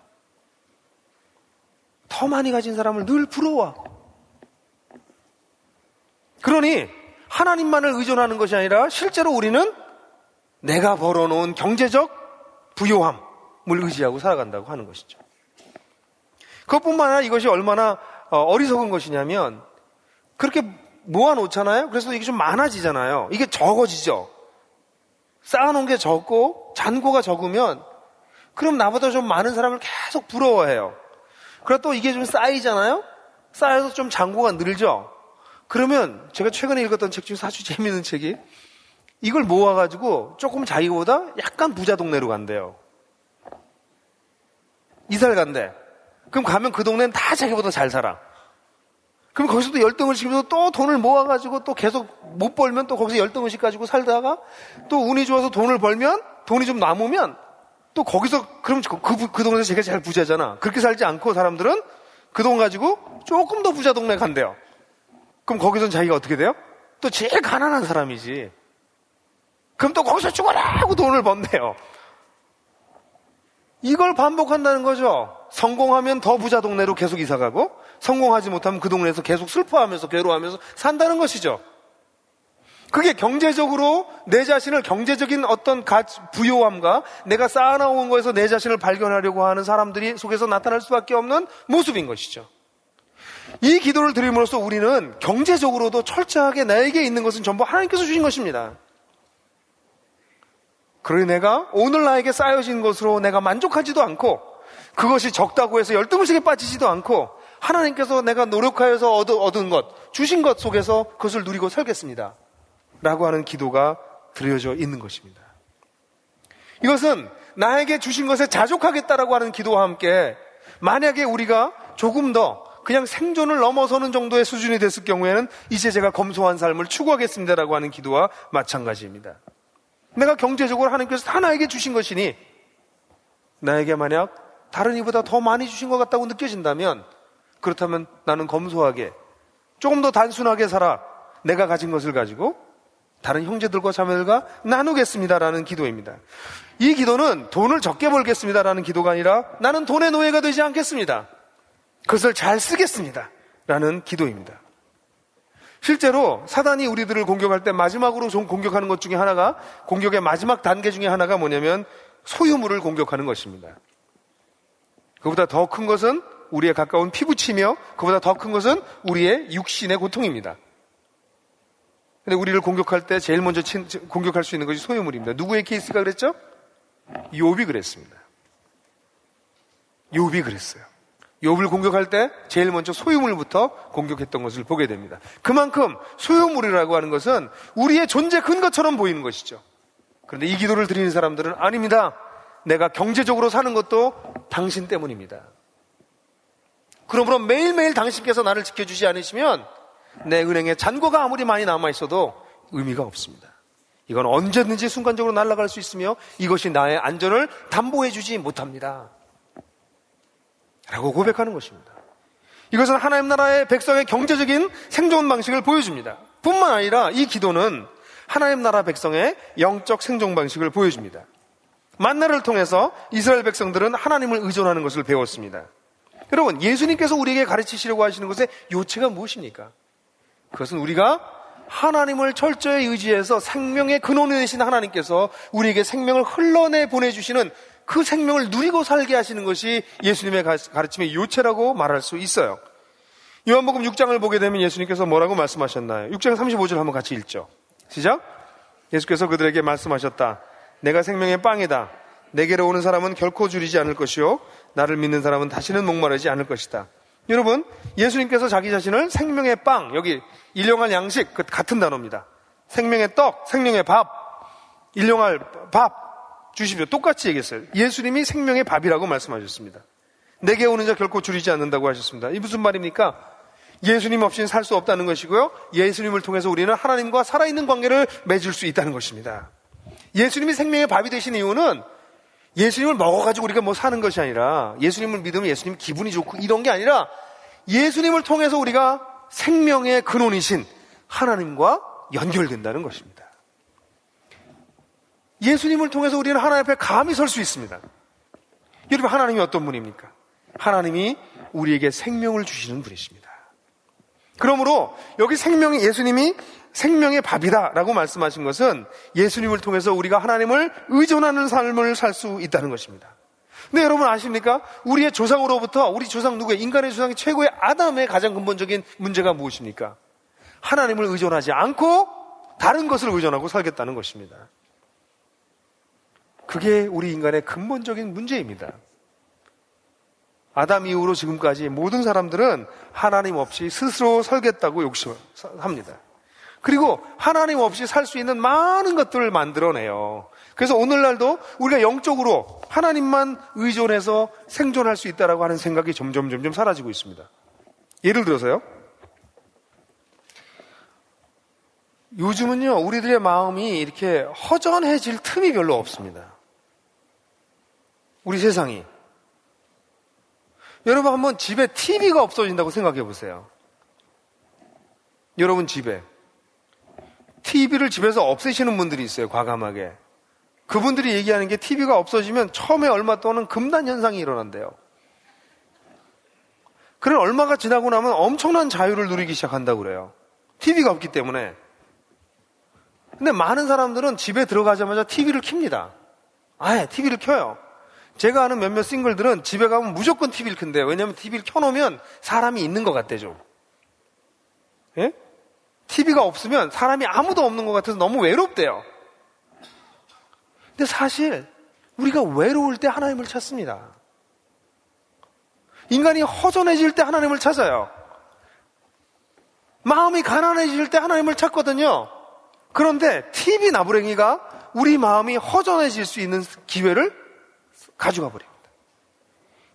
Speaker 1: 더 많이 가진 사람을 늘 부러워하고. 그러니 하나님만을 의존하는 것이 아니라 실제로 우리는 내가 벌어놓은 경제적 부요함을 의지하고 살아간다고 하는 것이죠. 그것뿐만 아니라 이것이 얼마나 어리석은 것이냐면, 그렇게 모아놓잖아요. 그래서 이게 좀 많아지잖아요. 이게 적어지죠. 쌓아놓은 게 적고 잔고가 적으면 그럼 나보다 좀 많은 사람을 계속 부러워해요. 그러다 또 이게 좀 쌓이잖아요. 쌓여서 좀 잔고가 늘죠. 그러면 제가 최근에 읽었던 책 중에 아주 재미있는 책이, 이걸 모아가지고 조금 자기보다 약간 부자 동네로 간대요. 이사를 간대. 그럼 가면 그 동네는 다 자기보다 잘 살아. 그럼 거기서도 열등의식 시키면서 또 돈을 모아가지고 또 계속 못 벌면 또 거기서 열등의식 가지고 살다가 또 운이 좋아서 돈을 벌면, 돈이 좀 남으면 또 거기서, 그럼 그 동네에서 제가 제일 부자잖아. 그렇게 살지 않고 사람들은 그 돈 가지고 조금 더 부자 동네 간대요. 그럼 거기서는 자기가 어떻게 돼요? 또 제일 가난한 사람이지. 그럼 또 거기서 죽어라 하고 돈을 번대요. 이걸 반복한다는 거죠. 성공하면 더 부자 동네로 계속 이사가고, 성공하지 못하면 그 동네에서 계속 슬퍼하면서 괴로워하면서 산다는 것이죠. 그게 경제적으로 내 자신을, 경제적인 어떤 부요함과 내가 쌓아놓은 거에서 내 자신을 발견하려고 하는 사람들이 속에서 나타날 수밖에 없는 모습인 것이죠. 이 기도를 드림으로써 우리는 경제적으로도 철저하게 나에게 있는 것은 전부 하나님께서 주신 것입니다. 그러니 내가 오늘 나에게 쌓여진 것으로 내가 만족하지도 않고, 그것이 적다고 해서 열등의식에 빠지지도 않고, 하나님께서 내가 노력하여서 얻은 것, 주신 것 속에서 그것을 누리고 살겠습니다 라고 하는 기도가 드려져 있는 것입니다. 이것은 나에게 주신 것에 자족하겠다라고 하는 기도와 함께 만약에 우리가 조금 더 그냥 생존을 넘어서는 정도의 수준이 됐을 경우에는 이제 제가 검소한 삶을 추구하겠습니다라고 하는 기도와 마찬가지입니다. 내가 경제적으로 하나님께서 다 나에게 주신 것이니 나에게 만약 다른 이보다 더 많이 주신 것 같다고 느껴진다면 그렇다면 나는 검소하게 조금 더 단순하게 살아 내가 가진 것을 가지고 다른 형제들과 자매들과 나누겠습니다라는 기도입니다. 이 기도는 돈을 적게 벌겠습니다라는 기도가 아니라 나는 돈의 노예가 되지 않겠습니다. 그것을 잘 쓰겠습니다 라는 기도입니다. 실제로 사단이 우리들을 공격할 때 마지막으로 공격하는 것 중에 하나가, 공격의 마지막 단계 중에 하나가 뭐냐면 소유물을 공격하는 것입니다. 그보다 더 큰 것은 우리의 가까운 피부치며 그보다 더 큰 것은 우리의 육신의 고통입니다. 근데 우리를 공격할 때 제일 먼저 공격할 수 있는 것이 소유물입니다. 누구의 케이스가 그랬죠? 욥이 그랬습니다. 욥이 그랬어요. 욥을 공격할 때 제일 먼저 소유물부터 공격했던 것을 보게 됩니다. 그만큼 소유물이라고 하는 것은 우리의 존재 근거처럼 보이는 것이죠. 그런데 이 기도를 드리는 사람들은 아닙니다. 내가 경제적으로 사는 것도 당신 때문입니다. 그러므로 매일매일 당신께서 나를 지켜주지 않으시면 내 은행에 잔고가 아무리 많이 남아있어도 의미가 없습니다. 이건 언제든지 순간적으로 날아갈 수 있으며 이것이 나의 안전을 담보해주지 못합니다 라고 고백하는 것입니다. 이것은 하나님 나라의 백성의 경제적인 생존 방식을 보여줍니다. 뿐만 아니라 이 기도는 하나님 나라 백성의 영적 생존 방식을 보여줍니다. 만나를 통해서 이스라엘 백성들은 하나님을 의존하는 것을 배웠습니다. 여러분, 예수님께서 우리에게 가르치시려고 하시는 것의 요체가 무엇입니까? 그것은 우리가 하나님을 철저히 의지해서 생명의 근원이 되신 하나님께서 우리에게 생명을 흘러내 보내주시는 그 생명을 누리고 살게 하시는 것이 예수님의 가르침의 요체라고 말할 수 있어요. 요한복음 6장을 보게 되면 예수님께서 뭐라고 말씀하셨나요? 6장 35절 한번 같이 읽죠. 시작. 예수께서 그들에게 말씀하셨다. 내가 생명의 빵이다. 내게로 오는 사람은 결코 줄이지 않을 것이요 나를 믿는 사람은 다시는 목마르지 않을 것이다. 여러분, 예수님께서 자기 자신을 생명의 빵, 여기 일용할 양식, 같은 단어입니다. 생명의 떡, 생명의 밥, 일용할 밥 주십시오. 똑같이 얘기했어요. 예수님이 생명의 밥이라고 말씀하셨습니다. 내게 오는 자 결코 줄이지 않는다고 하셨습니다. 이 무슨 말입니까? 예수님 없이는 살 수 없다는 것이고요, 예수님을 통해서 우리는 하나님과 살아있는 관계를 맺을 수 있다는 것입니다. 예수님이 생명의 밥이 되신 이유는 예수님을 먹어가지고 우리가 뭐 사는 것이 아니라, 예수님을 믿으면 예수님 기분이 좋고 이런 게 아니라, 예수님을 통해서 우리가 생명의 근원이신 하나님과 연결된다는 것입니다. 예수님을 통해서 우리는 하나님 앞에 감히 설 수 있습니다. 여러분, 하나님이 어떤 분입니까? 하나님이 우리에게 생명을 주시는 분이십니다. 그러므로 여기 예수님이 생명의 밥이다 라고 말씀하신 것은 예수님을 통해서 우리가 하나님을 의존하는 삶을 살 수 있다는 것입니다. 근데 여러분 아십니까? 우리의 조상으로부터, 우리 조상 누구예요? 인간의 조상이 최고의 아담의 가장 근본적인 문제가 무엇입니까? 하나님을 의존하지 않고 다른 것을 의존하고 살겠다는 것입니다. 그게 우리 인간의 근본적인 문제입니다. 아담 이후로 지금까지 모든 사람들은 하나님 없이 스스로 살겠다고 욕심합니다. 그리고 하나님 없이 살 수 있는 많은 것들을 만들어내요. 그래서 오늘날도 우리가 영적으로 하나님만 의존해서 생존할 수 있다라고 하는 생각이 점점 사라지고 있습니다. 예를 들어서요, 요즘은요 우리들의 마음이 이렇게 허전해질 틈이 별로 없습니다. 우리 세상이. 여러분 한번 집에 TV가 없어진다고 생각해 보세요. 여러분 집에 TV를 집에서 없애시는 분들이 있어요. 과감하게. 그분들이 얘기하는 게 TV가 없어지면 처음에 얼마 동안은 금단 현상이 일어난대요. 그래 얼마가 지나고 나면 엄청난 자유를 누리기 시작한다고 그래요. TV가 없기 때문에. 근데 많은 사람들은 집에 들어가자마자 TV를 켭니다. 아예 TV를 켜요. 제가 아는 몇몇 싱글들은 집에 가면 무조건 TV를 켠대요. 왜냐하면 TV를 켜놓으면 사람이 있는 것 같대죠. 예? TV가 없으면 사람이 아무도 없는 것 같아서 너무 외롭대요. 근데 사실 우리가 외로울 때 하나님을 찾습니다. 인간이 허전해질 때 하나님을 찾아요. 마음이 가난해질 때 하나님을 찾거든요. 그런데 TV 나부랭이가 우리 마음이 허전해질 수 있는 기회를 가져가 버립니다.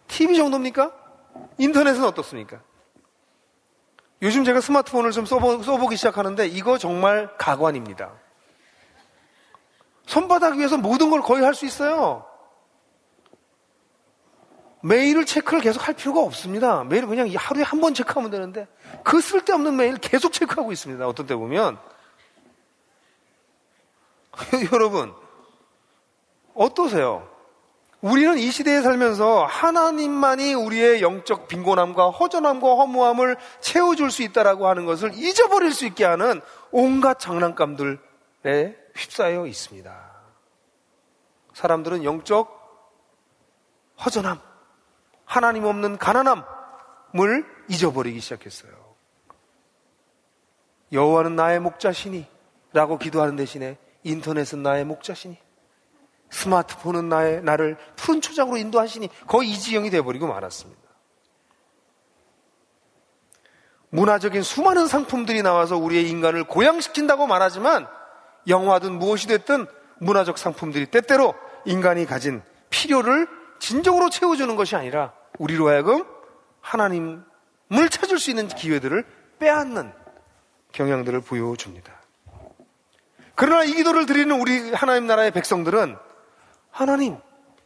Speaker 1: TV 정도입니까? 인터넷은 어떻습니까? 요즘 제가 스마트폰을 좀 써보기 시작하는데 이거 정말 가관입니다. 손바닥 위에서 모든 걸 거의 할 수 있어요. 메일을 체크를 계속 할 필요가 없습니다. 메일을 그냥 하루에 한 번 체크하면 되는데 그 쓸데없는 메일 계속 체크하고 있습니다. 어떤 때 보면. 여러분, 어떠세요? 우리는 이 시대에 살면서 하나님만이 우리의 영적 빈곤함과 허전함과 허무함을 채워줄 수 있다라고 하는 것을 잊어버릴 수 있게 하는 온갖 장난감들에 휩싸여 있습니다. 사람들은 영적 허전함, 하나님 없는 가난함을 잊어버리기 시작했어요. 여호와는 나의 목자시니 라고 기도하는 대신에 인터넷은 나의 목자시니, 스마트폰은 나를 푸른 초장으로 인도하시니, 거의 이 지경이 되어버리고 말았습니다. 문화적인 수많은 상품들이 나와서 우리의 인간을 고양시킨다고 말하지만 영화든 무엇이 됐든 문화적 상품들이 때때로 인간이 가진 필요를 진정으로 채워주는 것이 아니라 우리로 하여금 하나님을 찾을 수 있는 기회들을 빼앗는 경향들을 보여줍니다. 그러나 이 기도를 드리는 우리 하나님 나라의 백성들은 하나님,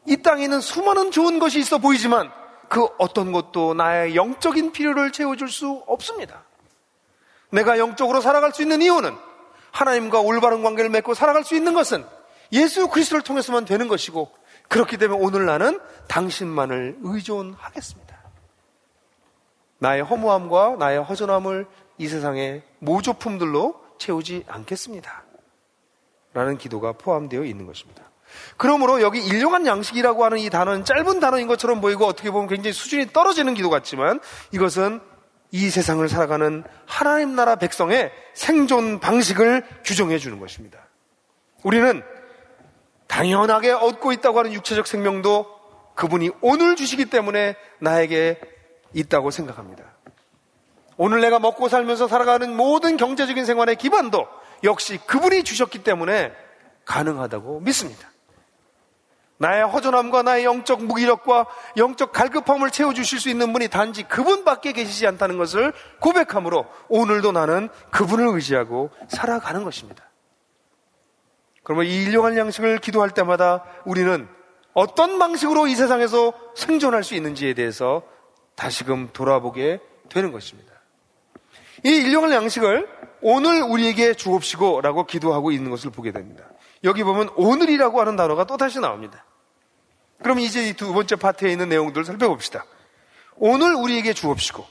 Speaker 1: 이 땅에 있는 수많은 좋은 것이 있어 보이지만 그 어떤 것도 나의 영적인 필요를 채워줄 수 없습니다. 내가 영적으로 살아갈 수 있는 이유는, 하나님과 올바른 관계를 맺고 살아갈 수 있는 것은 예수 그리스도를 통해서만 되는 것이고, 그렇기 때문에 오늘 나는 당신만을 의존하겠습니다. 나의 허무함과 나의 허전함을 이 세상의 모조품들로 채우지 않겠습니다. 라는 기도가 포함되어 있는 것입니다. 그러므로 여기 일용한 양식이라고 하는 이 단어는 짧은 단어인 것처럼 보이고 어떻게 보면 굉장히 수준이 떨어지는 기도 같지만, 이것은 이 세상을 살아가는 하나님 나라 백성의 생존 방식을 규정해 주는 것입니다. 우리는 당연하게 얻고 있다고 하는 육체적 생명도 그분이 오늘 주시기 때문에 나에게 있다고 생각합니다. 오늘 내가 먹고 살면서 살아가는 모든 경제적인 생활의 기반도 역시 그분이 주셨기 때문에 가능하다고 믿습니다. 나의 허전함과 나의 영적 무기력과 영적 갈급함을 채워주실 수 있는 분이 단지 그분밖에 계시지 않다는 것을 고백함으로 오늘도 나는 그분을 의지하고 살아가는 것입니다. 그러면 이 일용할 양식을 기도할 때마다 우리는 어떤 방식으로 이 세상에서 생존할 수 있는지에 대해서 다시금 돌아보게 되는 것입니다. 이 일용할 양식을 오늘 우리에게 주옵시고 라고 기도하고 있는 것을 보게 됩니다. 여기 보면 오늘이라고 하는 단어가 또 다시 나옵니다. 그럼 이제 이 두 번째 파트에 있는 내용들을 살펴봅시다. 오늘 우리에게 주옵시고.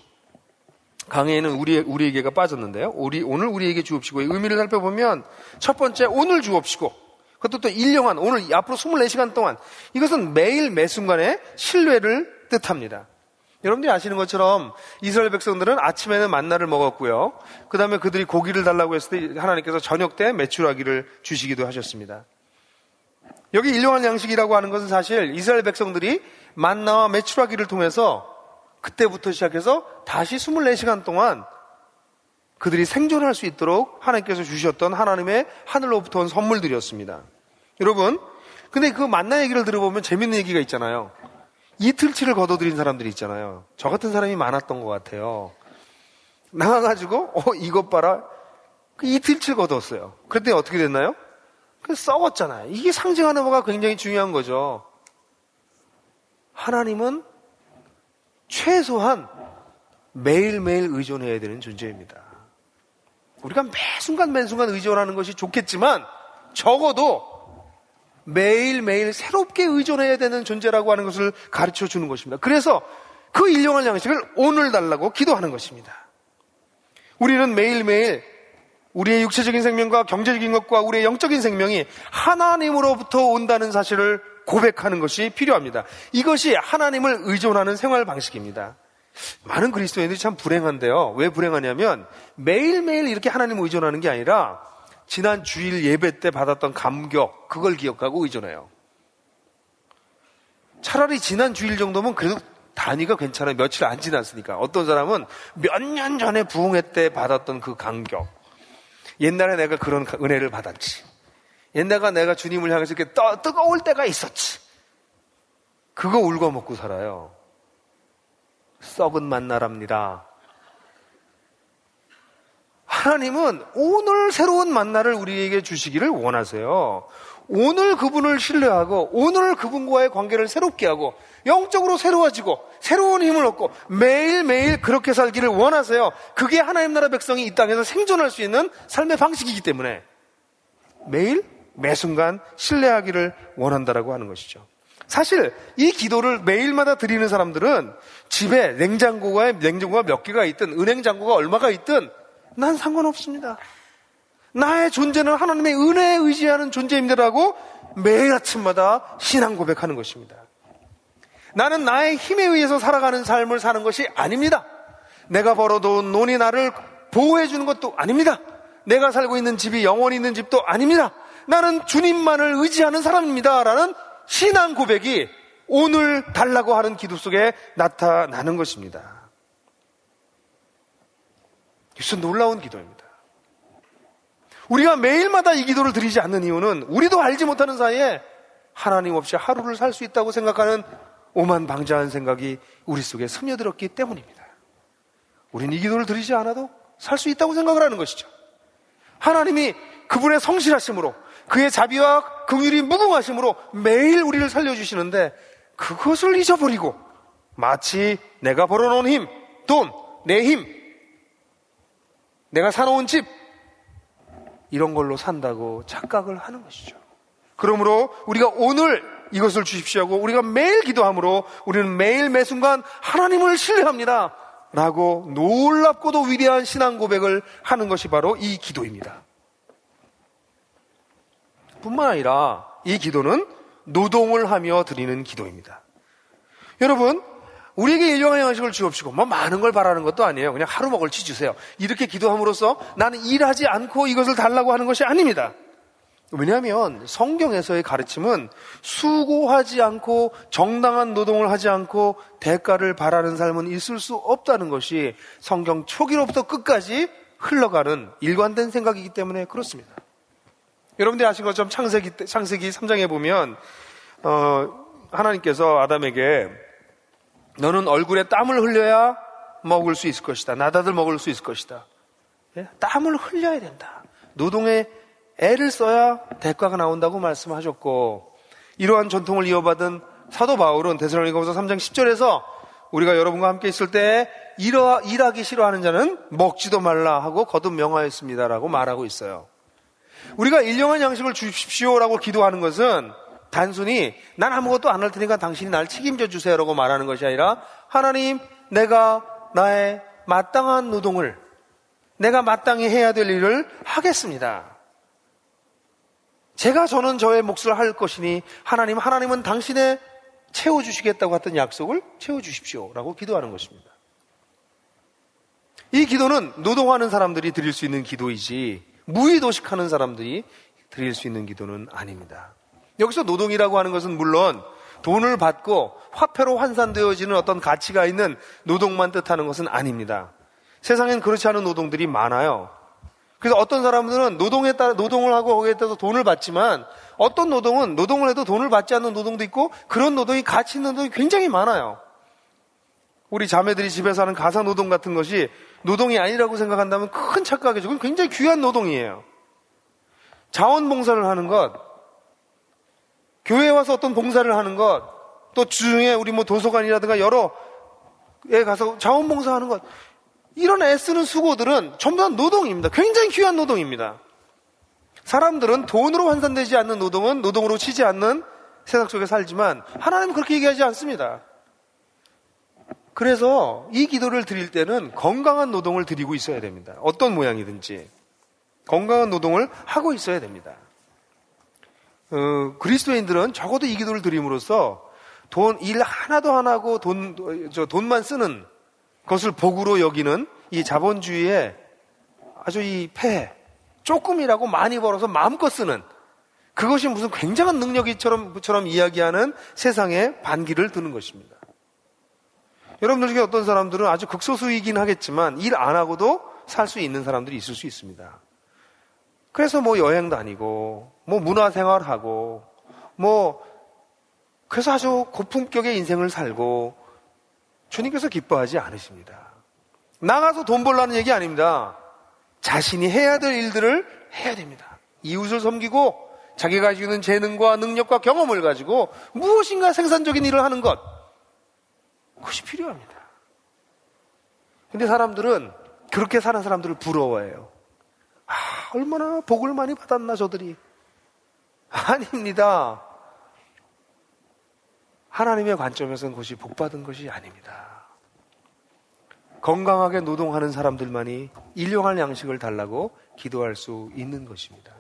Speaker 1: 강의에는 우리에게가 빠졌는데요. 오늘 우리에게 주옵시고의 의미를 살펴보면 첫 번째 오늘 주옵시고, 그것도 또 일용한, 오늘 앞으로 24시간 동안, 이것은 매일 매순간의 신뢰를 뜻합니다. 여러분들이 아시는 것처럼 이스라엘 백성들은 아침에는 만나를 먹었고요. 그 다음에 그들이 고기를 달라고 했을 때 하나님께서 저녁 때 메추라기를 주시기도 하셨습니다. 여기 일용한 양식이라고 하는 것은 사실 이스라엘 백성들이 만나와 메추라기를 통해서 그때부터 시작해서 다시 24시간 동안 그들이 생존할 수 있도록 하나님께서 주셨던 하나님의 하늘로부터 온 선물들이었습니다. 여러분, 근데 그 만나 얘기를 들어보면 재밌는 얘기가 있잖아요. 이틀치를 거둬들인 사람들이 있잖아요. 저 같은 사람이 많았던 것 같아요. 나와가지고 이것 봐라, 그 이틀치를 거뒀어요. 그랬더니 어떻게 됐나요? 썩었잖아요. 이게 상징하는 바가 굉장히 중요한 거죠. 하나님은 최소한 매일매일 의존해야 되는 존재입니다. 우리가 매순간 의존하는 것이 좋겠지만 적어도 매일매일 새롭게 의존해야 되는 존재라고 하는 것을 가르쳐 주는 것입니다. 그래서 그 일용할 양식을 오늘 달라고 기도하는 것입니다. 우리는 매일매일 우리의 육체적인 생명과 경제적인 것과 우리의 영적인 생명이 하나님으로부터 온다는 사실을 고백하는 것이 필요합니다. 이것이 하나님을 의존하는 생활 방식입니다. 많은 그리스도인들이 참 불행한데요. 왜 불행하냐면 매일매일 이렇게 하나님을 의존하는 게 아니라 지난 주일 예배 때 받았던 감격, 그걸 기억하고 의존해요. 차라리 지난 주일 정도면 그래도 단위가 괜찮아요. 며칠 안 지났으니까. 어떤 사람은 몇 년 전에 부흥회 때 받았던 그 감격. 옛날에 내가 그런 은혜를 받았지. 옛날에 내가 주님을 향해서 이렇게 뜨거울 때가 있었지. 그거 울고 먹고 살아요. 썩은 만나랍니다. 하나님은 오늘 새로운 만나를 우리에게 주시기를 원하세요. 오늘 그분을 신뢰하고 오늘 그분과의 관계를 새롭게 하고 영적으로 새로워지고 새로운 힘을 얻고 매일매일 그렇게 살기를 원하세요. 그게 하나님 나라 백성이 이 땅에서 생존할 수 있는 삶의 방식이기 때문에 매일 매순간 신뢰하기를 원한다라고 하는 것이죠. 사실 이 기도를 매일마다 드리는 사람들은 집에 냉장고가 몇 개가 있든 은행장고가 얼마가 있든 난 상관없습니다. 나의 존재는 하나님의 은혜에 의지하는 존재입니다라고 매일 아침마다 신앙 고백하는 것입니다. 나는 나의 힘에 의해서 살아가는 삶을 사는 것이 아닙니다. 내가 벌어놓은 돈이 나를 보호해 주는 것도 아닙니다. 내가 살고 있는 집이 영원히 있는 집도 아닙니다. 나는 주님만을 의지하는 사람입니다 라는 신앙 고백이 오늘 달라고 하는 기도 속에 나타나는 것입니다. 이것은 놀라운 기도입니다. 우리가 매일마다 이 기도를 드리지 않는 이유는 우리도 알지 못하는 사이에 하나님 없이 하루를 살 수 있다고 생각하는 오만방자한 생각이 우리 속에 스며들었기 때문입니다. 우리는 이 기도를 드리지 않아도 살 수 있다고 생각을 하는 것이죠. 하나님이 그분의 성실하심으로 그의 자비와 긍휼이 무궁하심으로 매일 우리를 살려주시는데 그것을 잊어버리고 마치 내가 벌어놓은 힘, 돈, 내 힘, 내가 사놓은 집 이런 걸로 산다고 착각을 하는 것이죠. 그러므로 우리가 오늘 이것을 주십시오 하고 우리가 매일 기도함으로 우리는 매일 매순간 하나님을 신뢰합니다 라고 놀랍고도 위대한 신앙 고백을 하는 것이 바로 이 기도입니다. 뿐만 아니라 이 기도는 노동을 하며 드리는 기도입니다. 여러분, 우리에게 일용할 양식을 주옵시고 많은 걸 바라는 것도 아니에요. 그냥 하루 먹을 치 주세요. 이렇게 기도함으로써 나는 일하지 않고 이것을 달라고 하는 것이 아닙니다. 왜냐하면 성경에서의 가르침은 수고하지 않고 정당한 노동을 하지 않고 대가를 바라는 삶은 있을 수 없다는 것이 성경 초기로부터 끝까지 흘러가는 일관된 생각이기 때문에 그렇습니다. 여러분들이 아신 것처럼 창세기 3장에 보면 하나님께서 아담에게 너는 얼굴에 땀을 흘려야 먹을 수 있을 것이다. 나다들 먹을 수 있을 것이다. 예? 땀을 흘려야 된다. 노동에 애를 써야 대가가 나온다고 말씀하셨고 이러한 전통을 이어받은 사도 바울은 데살로니가후서 3장 10절에서 우리가 여러분과 함께 있을 때 일하기 싫어하는 자는 먹지도 말라 하고 거듭 명하였습니다라고 말하고 있어요. 우리가 일용할 양식을 주십시오라고 기도하는 것은 단순히 난 아무것도 안 할 테니까 당신이 날 책임져 주세요라고 말하는 것이 아니라 하나님, 내가 나의 마땅한 노동을 내가 마땅히 해야 될 일을 하겠습니다. 저는 저의 몫을 할 것이니 하나님은 당신의 채워주시겠다고 했던 약속을 채워주십시오라고 기도하는 것입니다. 이 기도는 노동하는 사람들이 드릴 수 있는 기도이지 무의도식하는 사람들이 드릴 수 있는 기도는 아닙니다. 여기서 노동이라고 하는 것은 물론 돈을 받고 화폐로 환산되어지는 어떤 가치가 있는 노동만 뜻하는 것은 아닙니다. 세상엔 그렇지 않은 노동들이 많아요. 그래서 어떤 사람들은 노동을 하고 거기에 따라서 돈을 받지만 어떤 노동은 노동을 해도 돈을 받지 않는 노동도 있고 그런 노동이 가치 있는 노동이 굉장히 많아요. 우리 자매들이 집에서 하는 가사 노동 같은 것이 노동이 아니라고 생각한다면 큰 착각이죠. 그건 굉장히 귀한 노동이에요. 자원봉사를 하는 것, 교회에 와서 어떤 봉사를 하는 것, 또 주중에 우리 도서관이라든가 여러 에 가서 자원봉사하는 것, 이런 애쓰는 수고들은 전부 다 노동입니다. 굉장히 귀한 노동입니다. 사람들은 돈으로 환산되지 않는 노동은 노동으로 치지 않는 세상 속에 살지만 하나님은 그렇게 얘기하지 않습니다. 그래서 이 기도를 드릴 때는 건강한 노동을 드리고 있어야 됩니다. 어떤 모양이든지 건강한 노동을 하고 있어야 됩니다. 그리스도인들은 적어도 이 기도를 드림으로써 일 하나도 안 하고 돈만 쓰는 것을 복으로 여기는 이 자본주의의 아주 이 폐해, 조금이라고 많이 벌어서 마음껏 쓰는 그것이 무슨 굉장한 능력이처럼 이야기하는 세상에 반기를 드는 것입니다. 여러분들 중에 어떤 사람들은 아주 극소수이긴 하겠지만 일 안 하고도 살 수 있는 사람들이 있을 수 있습니다. 그래서 뭐 여행 다니고 뭐 문화생활하고 뭐 그래서 아주 고품격의 인생을 살고 주님께서 기뻐하지 않으십니다. 나가서 돈 벌라는 얘기 아닙니다. 자신이 해야 될 일들을 해야 됩니다. 이웃을 섬기고 자기가 가지고 있는 재능과 능력과 경험을 가지고 무엇인가 생산적인 일을 하는 것, 그것이 필요합니다. 근데 사람들은 그렇게 사는 사람들을 부러워해요. 아, 얼마나 복을 많이 받았나 저들이. 아닙니다. 하나님의 관점에서는 그것이 복받은 것이 아닙니다. 건강하게 노동하는 사람들만이 일용할 양식을 달라고 기도할 수 있는 것입니다.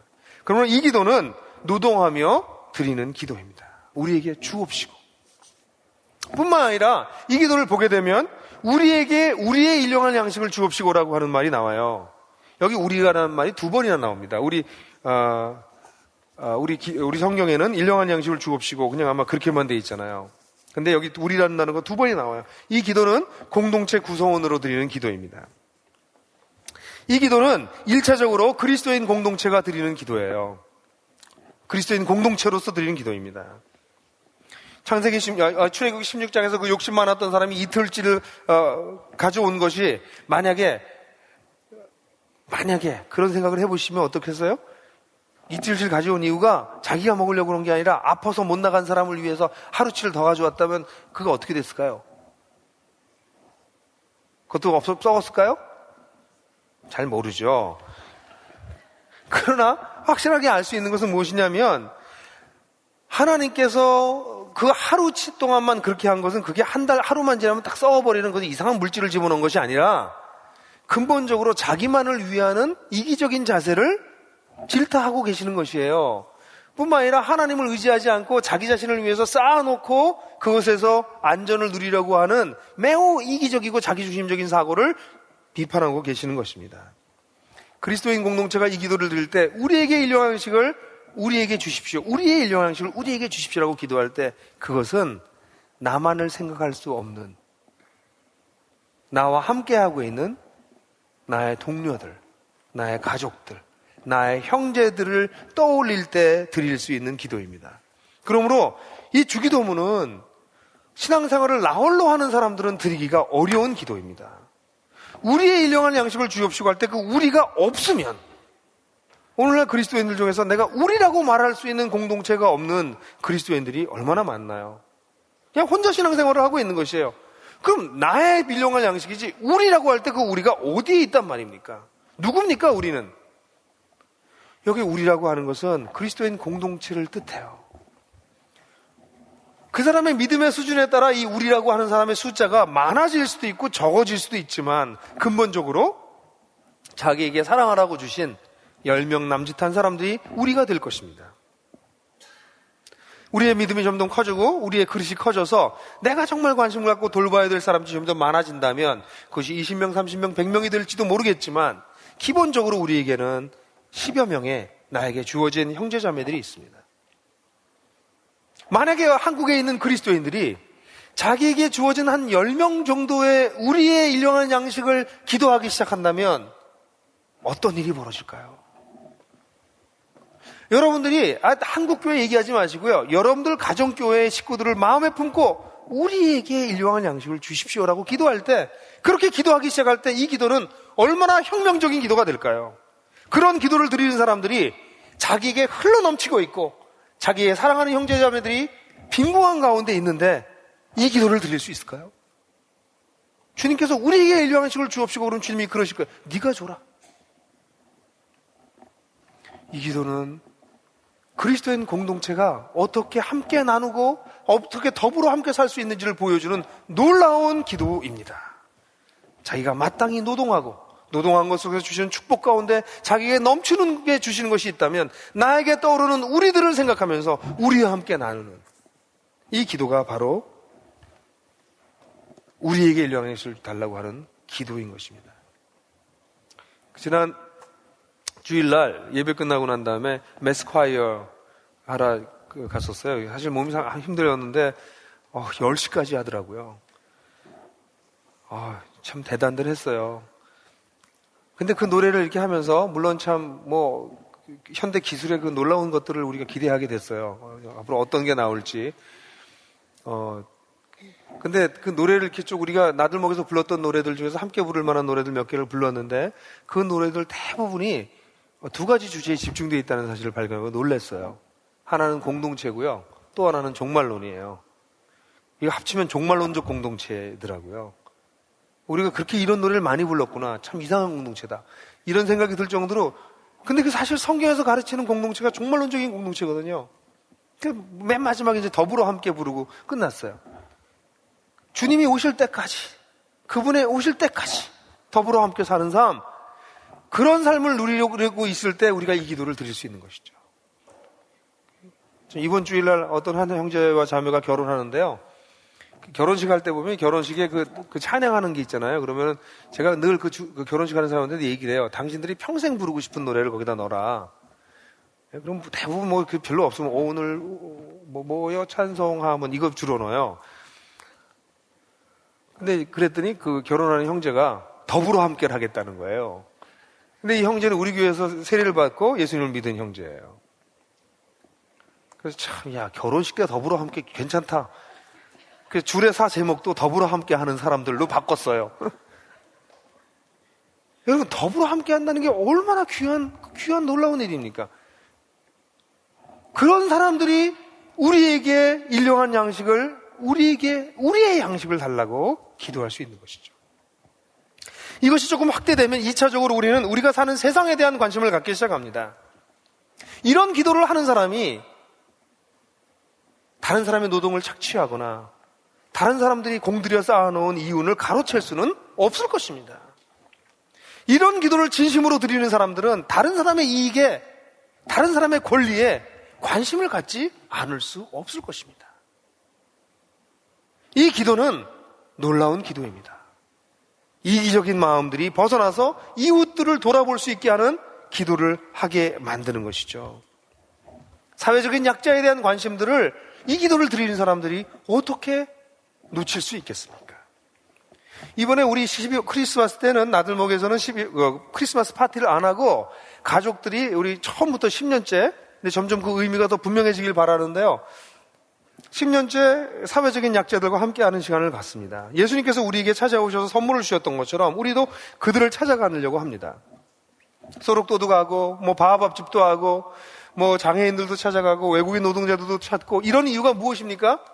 Speaker 1: 그러면 이 기도는 노동하며 드리는 기도입니다. 우리에게 주옵시고 뿐만 아니라 이 기도를 보게 되면 우리에게 우리의 일용할 양식을 주옵시고라고 하는 말이 나와요. 여기 우리가라는 말이 두 번이나 나옵니다. 우리 성경에는 일용할 양식을 주옵시고 그냥 아마 그렇게만 돼 있잖아요. 근데 여기 우리라는 단어가 두 번이 나와요. 이 기도는 공동체 구성원으로 드리는 기도입니다. 이 기도는 1차적으로 그리스도인 공동체가 드리는 기도예요. 그리스도인 공동체로서 드리는 기도입니다. 출애굽기 16장에서 그 욕심 많았던 사람이 이틀치를 가져온 것이 만약에 그런 생각을 해보시면 어떻겠어요? 이틀치를 가져온 이유가 자기가 먹으려고 그런 게 아니라 아파서 못 나간 사람을 위해서 하루치를 더 가져왔다면 그거 어떻게 됐을까요? 그것도 썩었을까요? 잘 모르죠. 그러나 확실하게 알 수 있는 것은 무엇이냐면 하나님께서 그 하루치 동안만 그렇게 한 것은 그게 한 달 하루만 지나면 딱 썩어버리는 것이 이상한 물질을 집어넣은 것이 아니라 근본적으로 자기만을 위하는 이기적인 자세를 질타하고 계시는 것이에요. 뿐만 아니라 하나님을 의지하지 않고 자기 자신을 위해서 쌓아놓고 그것에서 안전을 누리려고 하는 매우 이기적이고 자기중심적인 사고를 비판하고 계시는 것입니다. 그리스도인 공동체가 이 기도를 드릴 때 우리에게 일용할 양식을 우리에게 주십시오. 우리의 일용할 양식을 우리에게 주십시오라고 기도할 때 그것은 나만을 생각할 수 없는 나와 함께하고 있는 나의 동료들, 나의 가족들, 나의 형제들을 떠올릴 때 드릴 수 있는 기도입니다. 그러므로 이 주기도문은 신앙생활을 나홀로 하는 사람들은 드리기가 어려운 기도입니다. 우리의 일용할 양식을 주옵시고 할 때 그 우리가 없으면 오늘날 그리스도인들 중에서 내가 우리라고 말할 수 있는 공동체가 없는 그리스도인들이 얼마나 많나요? 그냥 혼자 신앙생활을 하고 있는 것이에요. 그럼 나의 일용할 양식이지 우리라고 할 때 그 우리가 어디에 있단 말입니까? 누굽니까 우리는? 여기 우리라고 하는 것은 그리스도인 공동체를 뜻해요. 그 사람의 믿음의 수준에 따라 이 우리라고 하는 사람의 숫자가 많아질 수도 있고 적어질 수도 있지만 근본적으로 자기에게 사랑하라고 주신 10명 남짓한 사람들이 우리가 될 것입니다. 우리의 믿음이 점점 커지고 우리의 그릇이 커져서 내가 정말 관심을 갖고 돌봐야 될 사람들이 점점 많아진다면 그것이 20명, 30명, 100명이 될지도 모르겠지만 기본적으로 우리에게는 10여 명의 나에게 주어진 형제자매들이 있습니다. 만약에 한국에 있는 그리스도인들이 자기에게 주어진 한 10명 정도의 우리의 일용할 양식을 기도하기 시작한다면 어떤 일이 벌어질까요? 여러분들이 한국교회 얘기하지 마시고요. 여러분들 가정교회의 식구들을 마음에 품고 우리에게 일용할 양식을 주십시오라고 기도할 때 그렇게 기도하기 시작할 때 이 기도는 얼마나 혁명적인 기도가 될까요? 그런 기도를 드리는 사람들이 자기에게 흘러넘치고 있고 자기의 사랑하는 형제자매들이 빈궁한 가운데 있는데 이 기도를 드릴 수 있을까요? 주님께서 우리에게 일용할 양식을 주옵시고 그러면 주님이 그러실 거예요. 네가 줘라. 이 기도는 그리스도인 공동체가 어떻게 함께 나누고 어떻게 더불어 함께 살 수 있는지를 보여주는 놀라운 기도입니다. 자기가 마땅히 노동한 것 속에서 주시는 축복 가운데 자기에게 넘치는 게 주시는 것이 있다면 나에게 떠오르는 우리들을 생각하면서 우리와 함께 나누는 이 기도가 바로 우리에게 일용할 양식을 달라고 하는 기도인 것입니다. 지난 주일날 예배 끝나고 난 다음에 매스콰이어 하러 갔었어요. 사실 몸이 힘들었는데 10시까지 하더라고요. 참 대단들 했어요. 근데 그 노래를 이렇게 하면서 물론 참 현대 기술의 그 놀라운 것들을 우리가 기대하게 됐어요. 앞으로 어떤 게 나올지. 근데 그 노래를 이렇게 쭉 우리가 나들목에서 불렀던 노래들 중에서 함께 부를 만한 노래들 몇 개를 불렀는데 그 노래들 대부분이 두 가지 주제에 집중되어 있다는 사실을 발견하고 놀랐어요. 하나는 공동체고요. 또 하나는 종말론이에요. 이거 합치면 종말론적 공동체더라고요. 우리가 그렇게 이런 노래를 많이 불렀구나. 참 이상한 공동체다. 이런 생각이 들 정도로 근데 그 사실 성경에서 가르치는 공동체가 종말론적인 공동체거든요. 맨 마지막에 이제 더불어 함께 부르고 끝났어요. 주님이 오실 때까지, 그분의 오실 때까지 더불어 함께 사는 삶, 그런 삶을 누리려고 있을 때 우리가 이 기도를 드릴 수 있는 것이죠. 이번 주일날 어떤 한 형제와 자매가 결혼하는데요. 결혼식 할 때 보면 결혼식에 그 찬양하는 게 있잖아요. 그러면 제가 늘 그 결혼식 하는 사람한테 얘기를 해요. 당신들이 평생 부르고 싶은 노래를 거기다 넣어라. 그럼 대부분 별로 없으면 오늘 뭐요 찬송하면 이거 주로 넣어요. 근데 그랬더니 그 결혼하는 형제가 더불어 함께를 하겠다는 거예요. 근데 이 형제는 우리 교회에서 세례를 받고 예수님을 믿은 형제예요. 그래서 참, 결혼식 때 더불어 함께 괜찮다. 그래서 주례사 제목도 더불어 함께 하는 사람들로 바꿨어요. 여러분, 더불어 함께 한다는 게 얼마나 귀한 놀라운 일입니까? 그런 사람들이 우리에게 일용한 양식을, 우리의 양식을 달라고 기도할 수 있는 것이죠. 이것이 조금 확대되면 2차적으로 우리는 우리가 사는 세상에 대한 관심을 갖기 시작합니다. 이런 기도를 하는 사람이 다른 사람의 노동을 착취하거나 다른 사람들이 공들여 쌓아놓은 이윤을 가로챌 수는 없을 것입니다. 이런 기도를 진심으로 드리는 사람들은 다른 사람의 이익에, 다른 사람의 권리에 관심을 갖지 않을 수 없을 것입니다. 이 기도는 놀라운 기도입니다. 이기적인 마음들이 벗어나서 이웃들을 돌아볼 수 있게 하는 기도를 하게 만드는 것이죠. 사회적인 약자에 대한 관심들을 이 기도를 드리는 사람들이 어떻게 놓칠 수 있겠습니까? 이번에 우리 크리스마스 때는 나들목에서는 크리스마스 파티를 안 하고 가족들이 우리 처음부터 10년째 근데 점점 그 의미가 더 분명해지길 바라는데요. 10년째 사회적인 약자들과 함께하는 시간을 갖습니다. 예수님께서 우리에게 찾아오셔서 선물을 주셨던 것처럼 우리도 그들을 찾아가려고 합니다. 소록도도 가고 바하밥집도 하고 장애인들도 찾아가고 외국인 노동자들도 찾고 이런 이유가 무엇입니까?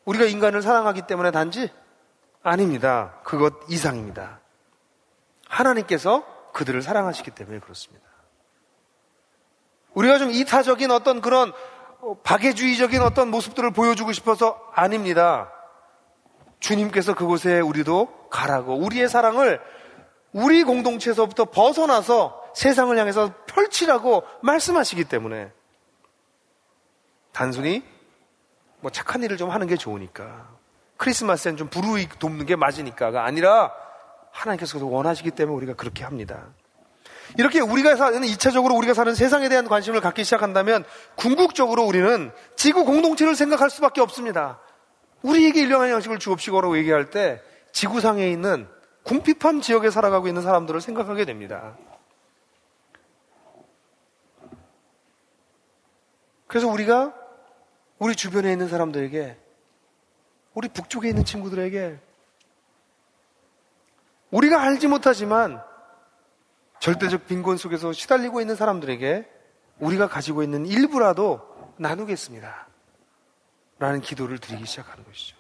Speaker 1: 우리가 인간을 사랑하기 때문에 단지? 아닙니다. 그것 이상입니다. 하나님께서 그들을 사랑하시기 때문에 그렇습니다. 우리가 좀 이타적인 어떤 그런 박애주의적인 어떤 모습들을 보여주고 싶어서 아닙니다. 주님께서 그곳에 우리도 가라고 우리의 사랑을 우리 공동체에서부터 벗어나서 세상을 향해서 펼치라고 말씀하시기 때문에 단순히 착한 일을 좀 하는 게 좋으니까 크리스마스엔 좀 불우익 돕는 게 맞으니까가 아니라 하나님께서 원하시기 때문에 우리가 그렇게 합니다. 이렇게 우리가 사는 2차적으로 우리가 사는 세상에 대한 관심을 갖기 시작한다면 궁극적으로 우리는 지구 공동체를 생각할 수밖에 없습니다. 우리에게 일용할 양식을 주옵시고라고 얘기할 때 지구상에 있는 궁핍한 지역에 살아가고 있는 사람들을 생각하게 됩니다. 그래서 우리가 우리 주변에 있는 사람들에게, 우리 북쪽에 있는 친구들에게, 우리가 알지 못하지만 절대적 빈곤 속에서 시달리고 있는 사람들에게 우리가 가지고 있는 일부라도 나누겠습니다. 라는 기도를 드리기 시작하는 것이죠.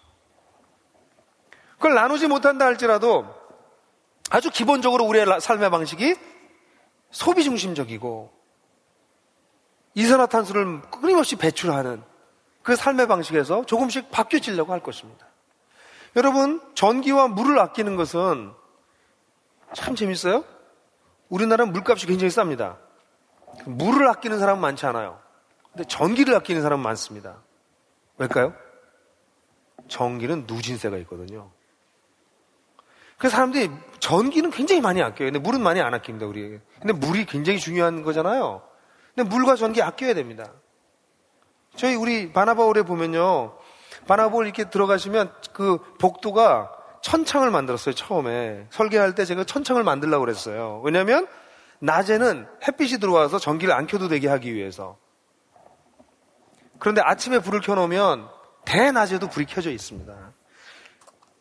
Speaker 1: 그걸 나누지 못한다 할지라도 아주 기본적으로 우리의 삶의 방식이 소비 중심적이고 이산화탄소를 끊임없이 배출하는 그 삶의 방식에서 조금씩 바뀌어지려고 할 것입니다. 여러분, 전기와 물을 아끼는 것은 참 재밌어요. 우리나라는 물값이 굉장히 쌉니다. 물을 아끼는 사람은 많지 않아요. 근데 전기를 아끼는 사람은 많습니다. 왜일까요? 전기는 누진세가 있거든요. 그래서 사람들이 전기는 굉장히 많이 아껴요. 근데 물은 많이 안 아낍니다, 우리에게. 근데 물이 굉장히 중요한 거잖아요. 근데 물과 전기 아껴야 됩니다. 우리 바나바홀에 보면요. 바나볼 이렇게 들어가시면 그 복도가 천창을 만들었어요. 처음에 설계할 때 제가 천창을 만들려고 그랬어요. 왜냐하면 낮에는 햇빛이 들어와서 전기를 안 켜도 되게 하기 위해서. 그런데 아침에 불을 켜놓으면 대낮에도 불이 켜져 있습니다.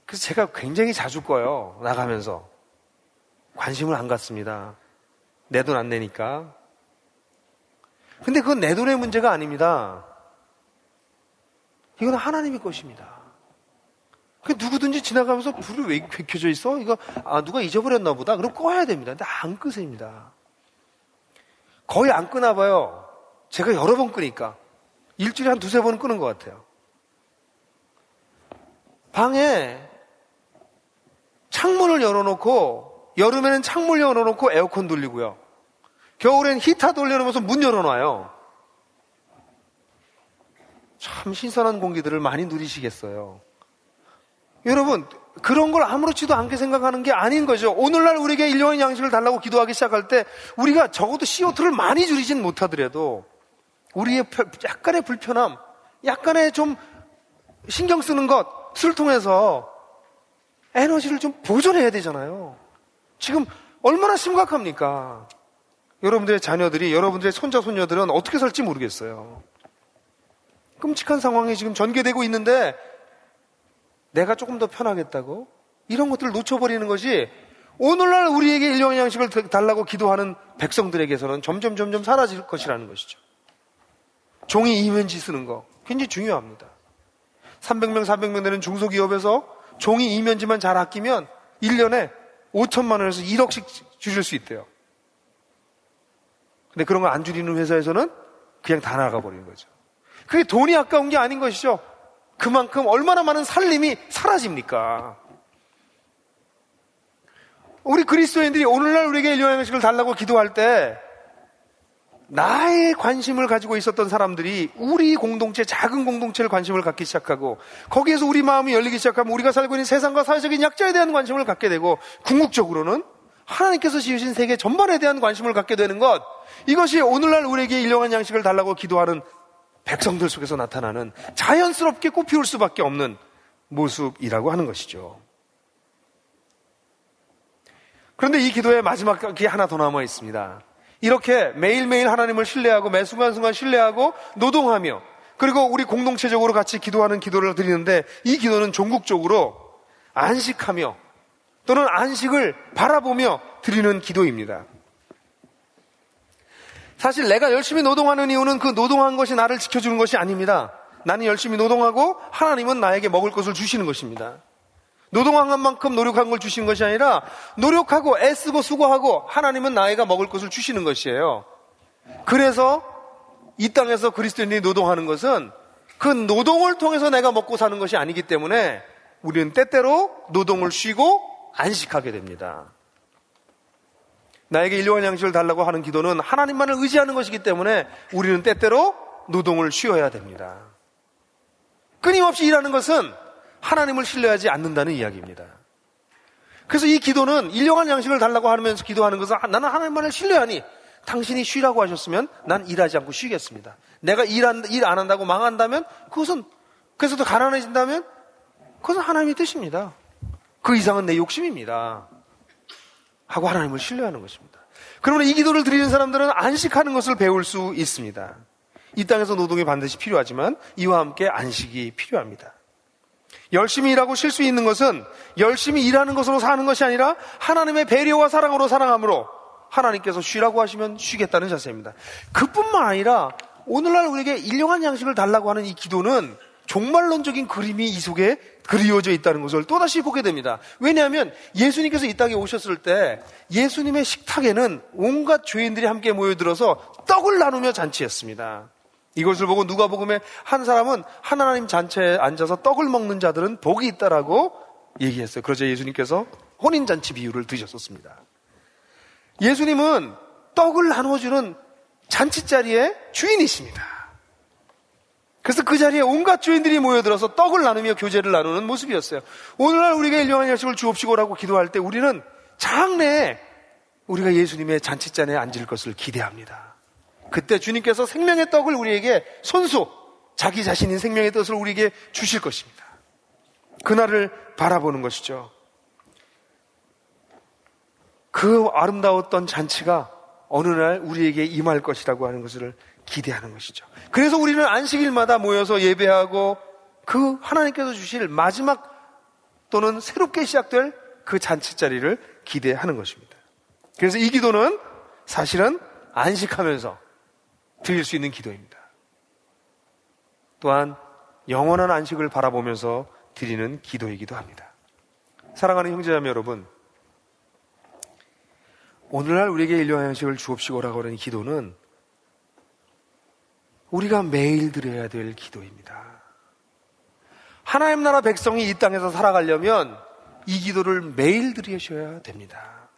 Speaker 1: 그래서 제가 굉장히 자주 꺼요. 나가면서. 관심을 안 갖습니다. 내 돈 안 내니까. 근데 그건 내 돈의 문제가 아닙니다. 이건 하나님의 것입니다. 누구든지 지나가면서 불이 왜 켜져 있어? 이거 누가 잊어버렸나 보다. 그럼 꺼야 됩니다. 근데 안 끄십니다. 거의 안 끄나 봐요. 제가 여러 번 끄니까. 일주일에 한 두세 번 끄는 것 같아요. 방에 창문을 열어놓고, 여름에는 창문을 열어놓고 에어컨 돌리고요. 겨울엔 히터 돌려놓으면서 문 열어놔요. 참 신선한 공기들을 많이 누리시겠어요. 여러분, 그런 걸 아무렇지도 않게 생각하는 게 아닌 거죠. 오늘날 우리에게 일용할 양식을 달라고 기도하기 시작할 때 우리가 적어도 CO2를 많이 줄이진 못하더라도 우리의 약간의 불편함, 약간의 좀 신경 쓰는 것을 통해서 에너지를 좀 보존해야 되잖아요. 지금 얼마나 심각합니까? 여러분들의 자녀들이, 여러분들의 손자, 손녀들은 어떻게 살지 모르겠어요. 끔찍한 상황이 지금 전개되고 있는데 내가 조금 더 편하겠다고? 이런 것들을 놓쳐버리는 것이 오늘날 우리에게 일용할 양식을 달라고 기도하는 백성들에게서는 점점 사라질 것이라는 것이죠. 종이 이면지 쓰는 거 굉장히 중요합니다. 300명, 400명 되는 중소기업에서 종이 이면지만 잘 아끼면 1년에 5천만 원에서 1억씩 줄일 수 있대요. 근데 그런 거 안 줄이는 회사에서는 그냥 다 나가버리는 거죠. 그게 돈이 아까운 게 아닌 것이죠. 그만큼 얼마나 많은 살림이 사라집니까? 우리 그리스도인들이 오늘날 우리에게 일용할 양식을 달라고 기도할 때 나의 관심을 가지고 있었던 사람들이 우리 공동체, 작은 공동체를 관심을 갖기 시작하고 거기에서 우리 마음이 열리기 시작하면 우리가 살고 있는 세상과 사회적인 약자에 대한 관심을 갖게 되고 궁극적으로는 하나님께서 지으신 세계 전반에 대한 관심을 갖게 되는 것, 이것이 오늘날 우리에게 일용할 양식을 달라고 기도하는 백성들 속에서 나타나는 자연스럽게 꽃피울 수밖에 없는 모습이라고 하는 것이죠. 그런데 이 기도의 마지막이 하나 더 남아 있습니다. 이렇게 매일매일 하나님을 신뢰하고 매 순간순간 신뢰하고 노동하며 그리고 우리 공동체적으로 같이 기도하는 기도를 드리는데 이 기도는 종국적으로 안식하며 또는 안식을 바라보며 드리는 기도입니다. 사실 내가 열심히 노동하는 이유는 그 노동한 것이 나를 지켜주는 것이 아닙니다. 나는 열심히 노동하고 하나님은 나에게 먹을 것을 주시는 것입니다. 노동한 만큼 노력한 걸 주시는 것이 아니라 노력하고 애쓰고 수고하고 하나님은 나에게 먹을 것을 주시는 것이에요. 그래서 이 땅에서 그리스도인들이 노동하는 것은 그 노동을 통해서 내가 먹고 사는 것이 아니기 때문에 우리는 때때로 노동을 쉬고 안식하게 됩니다. 나에게 일용할 양식을 달라고 하는 기도는 하나님만을 의지하는 것이기 때문에 우리는 때때로 노동을 쉬어야 됩니다. 끊임없이 일하는 것은 하나님을 신뢰하지 않는다는 이야기입니다. 그래서 이 기도는 일용할 양식을 달라고 하면서 기도하는 것은 나는 하나님만을 신뢰하니 당신이 쉬라고 하셨으면 난 일하지 않고 쉬겠습니다. 내가 일 안 한다고 망한다면 그것은, 그래서 더 가난해진다면 그것은 하나님의 뜻입니다. 그 이상은 내 욕심입니다. 하고 하나님을 신뢰하는 것입니다. 그러면 이 기도를 드리는 사람들은 안식하는 것을 배울 수 있습니다. 이 땅에서 노동이 반드시 필요하지만 이와 함께 안식이 필요합니다. 열심히 일하고 쉴 수 있는 것은 열심히 일하는 것으로 사는 것이 아니라 하나님의 배려와 사랑으로 살아감으로 하나님께서 쉬라고 하시면 쉬겠다는 자세입니다. 그뿐만 아니라 오늘날 우리에게 일용할 양식을 달라고 하는 이 기도는 종말론적인 그림이 이 속에 그리워져 있다는 것을 또다시 보게 됩니다. 왜냐하면 예수님께서 이 땅에 오셨을 때 예수님의 식탁에는 온갖 죄인들이 함께 모여들어서 떡을 나누며 잔치했습니다. 이것을 보고 누가복음에 한 사람은 하나님 잔치에 앉아서 떡을 먹는 자들은 복이 있다라고 얘기했어요. 그러자 예수님께서 혼인잔치 비유를 드셨었습니다. 예수님은 떡을 나눠주는 잔치자리의 주인이십니다. 그래서 그 자리에 온갖 죄인들이 모여들어서 떡을 나누며 교제를 나누는 모습이었어요. 오늘날 우리가 일용할 양식을 주옵시고라고 기도할 때 우리는 장래에 우리가 예수님의 잔치잔에 앉을 것을 기대합니다. 그때 주님께서 생명의 떡을 우리에게 손수 자기 자신인 생명의 뜻을 우리에게 주실 것입니다. 그날을 바라보는 것이죠. 그 아름다웠던 잔치가 어느 날 우리에게 임할 것이라고 하는 것을 기대하는 것이죠. 그래서 우리는 안식일마다 모여서 예배하고 그 하나님께서 주실 마지막 또는 새롭게 시작될 그 잔치 자리를 기대하는 것입니다. 그래서 이 기도는 사실은 안식하면서 드릴 수 있는 기도입니다. 또한 영원한 안식을 바라보면서 드리는 기도이기도 합니다. 사랑하는 형제자매 여러분, 오늘날 우리에게 일용할 양식을 주옵시고라고 하는 기도는 우리가 매일 드려야 될 기도입니다. 하나님 나라 백성이 이 땅에서 살아가려면 이 기도를 매일 드리셔야 됩니다.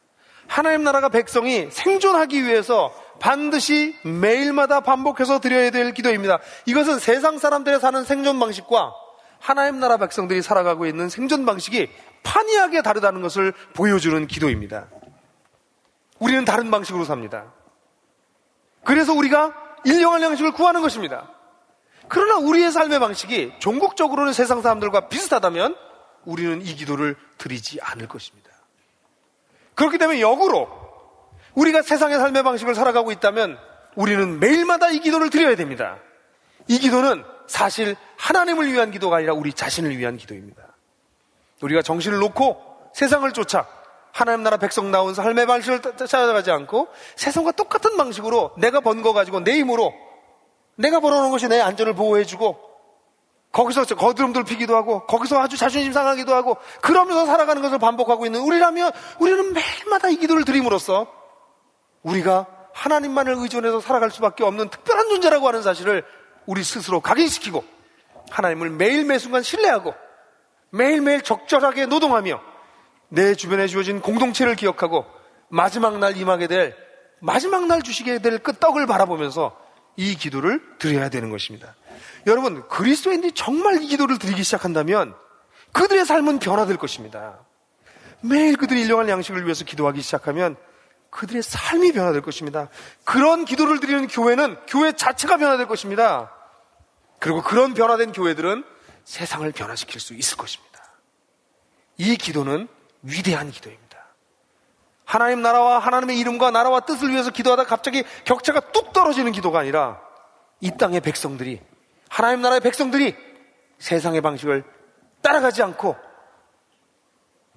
Speaker 1: 하나님 나라가 백성이 생존하기 위해서 반드시 매일마다 반복해서 드려야 될 기도입니다. 이것은 세상 사람들의 사는 생존 방식과 하나님 나라 백성들이 살아가고 있는 생존 방식이 판이하게 다르다는 것을 보여주는 기도입니다. 우리는 다른 방식으로 삽니다. 그래서 우리가 일용할 양식을 구하는 것입니다. 그러나 우리의 삶의 방식이 종국적으로는 세상 사람들과 비슷하다면 우리는 이 기도를 드리지 않을 것입니다. 그렇기 때문에 역으로 우리가 세상의 삶의 방식을 살아가고 있다면 우리는 매일마다 이 기도를 드려야 됩니다. 이 기도는 사실 하나님을 위한 기도가 아니라 우리 자신을 위한 기도입니다. 우리가 정신을 놓고 세상을 쫓아 하나님 나라 백성 나온 삶의 방식을 찾아가지 않고 세상과 똑같은 방식으로 내가 번 거 가지고 내 힘으로 내가 벌어놓은 것이 내 안전을 보호해주고 거기서 거드름들 피기도 하고 거기서 아주 자존심 상하기도 하고 그러면서 살아가는 것을 반복하고 있는 우리라면 우리는 매일마다 이 기도를 드림으로써 우리가 하나님만을 의존해서 살아갈 수밖에 없는 특별한 존재라고 하는 사실을 우리 스스로 각인시키고 하나님을 매일 매순간 신뢰하고 매일매일 적절하게 노동하며 내 주변에 주어진 공동체를 기억하고 마지막 날 임하게 될 마지막 날 주시게 될 그 떡을 바라보면서 이 기도를 드려야 되는 것입니다. 여러분, 그리스도인들이 정말 이 기도를 드리기 시작한다면 그들의 삶은 변화될 것입니다. 매일 그들이 일용할 양식을 위해서 기도하기 시작하면 그들의 삶이 변화될 것입니다. 그런 기도를 드리는 교회는 교회 자체가 변화될 것입니다. 그리고 그런 변화된 교회들은 세상을 변화시킬 수 있을 것입니다. 이 기도는 위대한 기도입니다. 하나님 나라와 하나님의 이름과 나라와 뜻을 위해서 기도하다 갑자기 격차가 뚝 떨어지는 기도가 아니라 이 땅의 백성들이 하나님 나라의 백성들이 세상의 방식을 따라가지 않고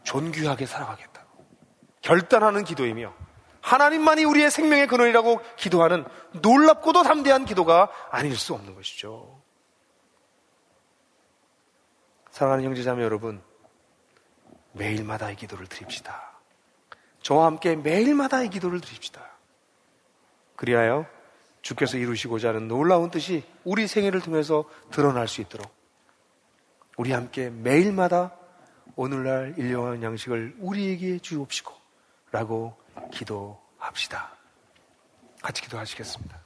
Speaker 1: 존귀하게 살아가겠다고 결단하는 기도이며 하나님만이 우리의 생명의 근원이라고 기도하는 놀랍고도 담대한 기도가 아닐 수 없는 것이죠. 사랑하는 형제자매 여러분, 매일마다 이 기도를 드립시다. 저와 함께 매일마다 이 기도를 드립시다. 그리하여 주께서 이루시고자 하는 놀라운 뜻이 우리 생애를 통해서 드러날 수 있도록 우리 함께 매일마다 오늘날 일용할 양식을 우리에게 주옵시고 라고 기도합시다. 같이 기도하시겠습니다.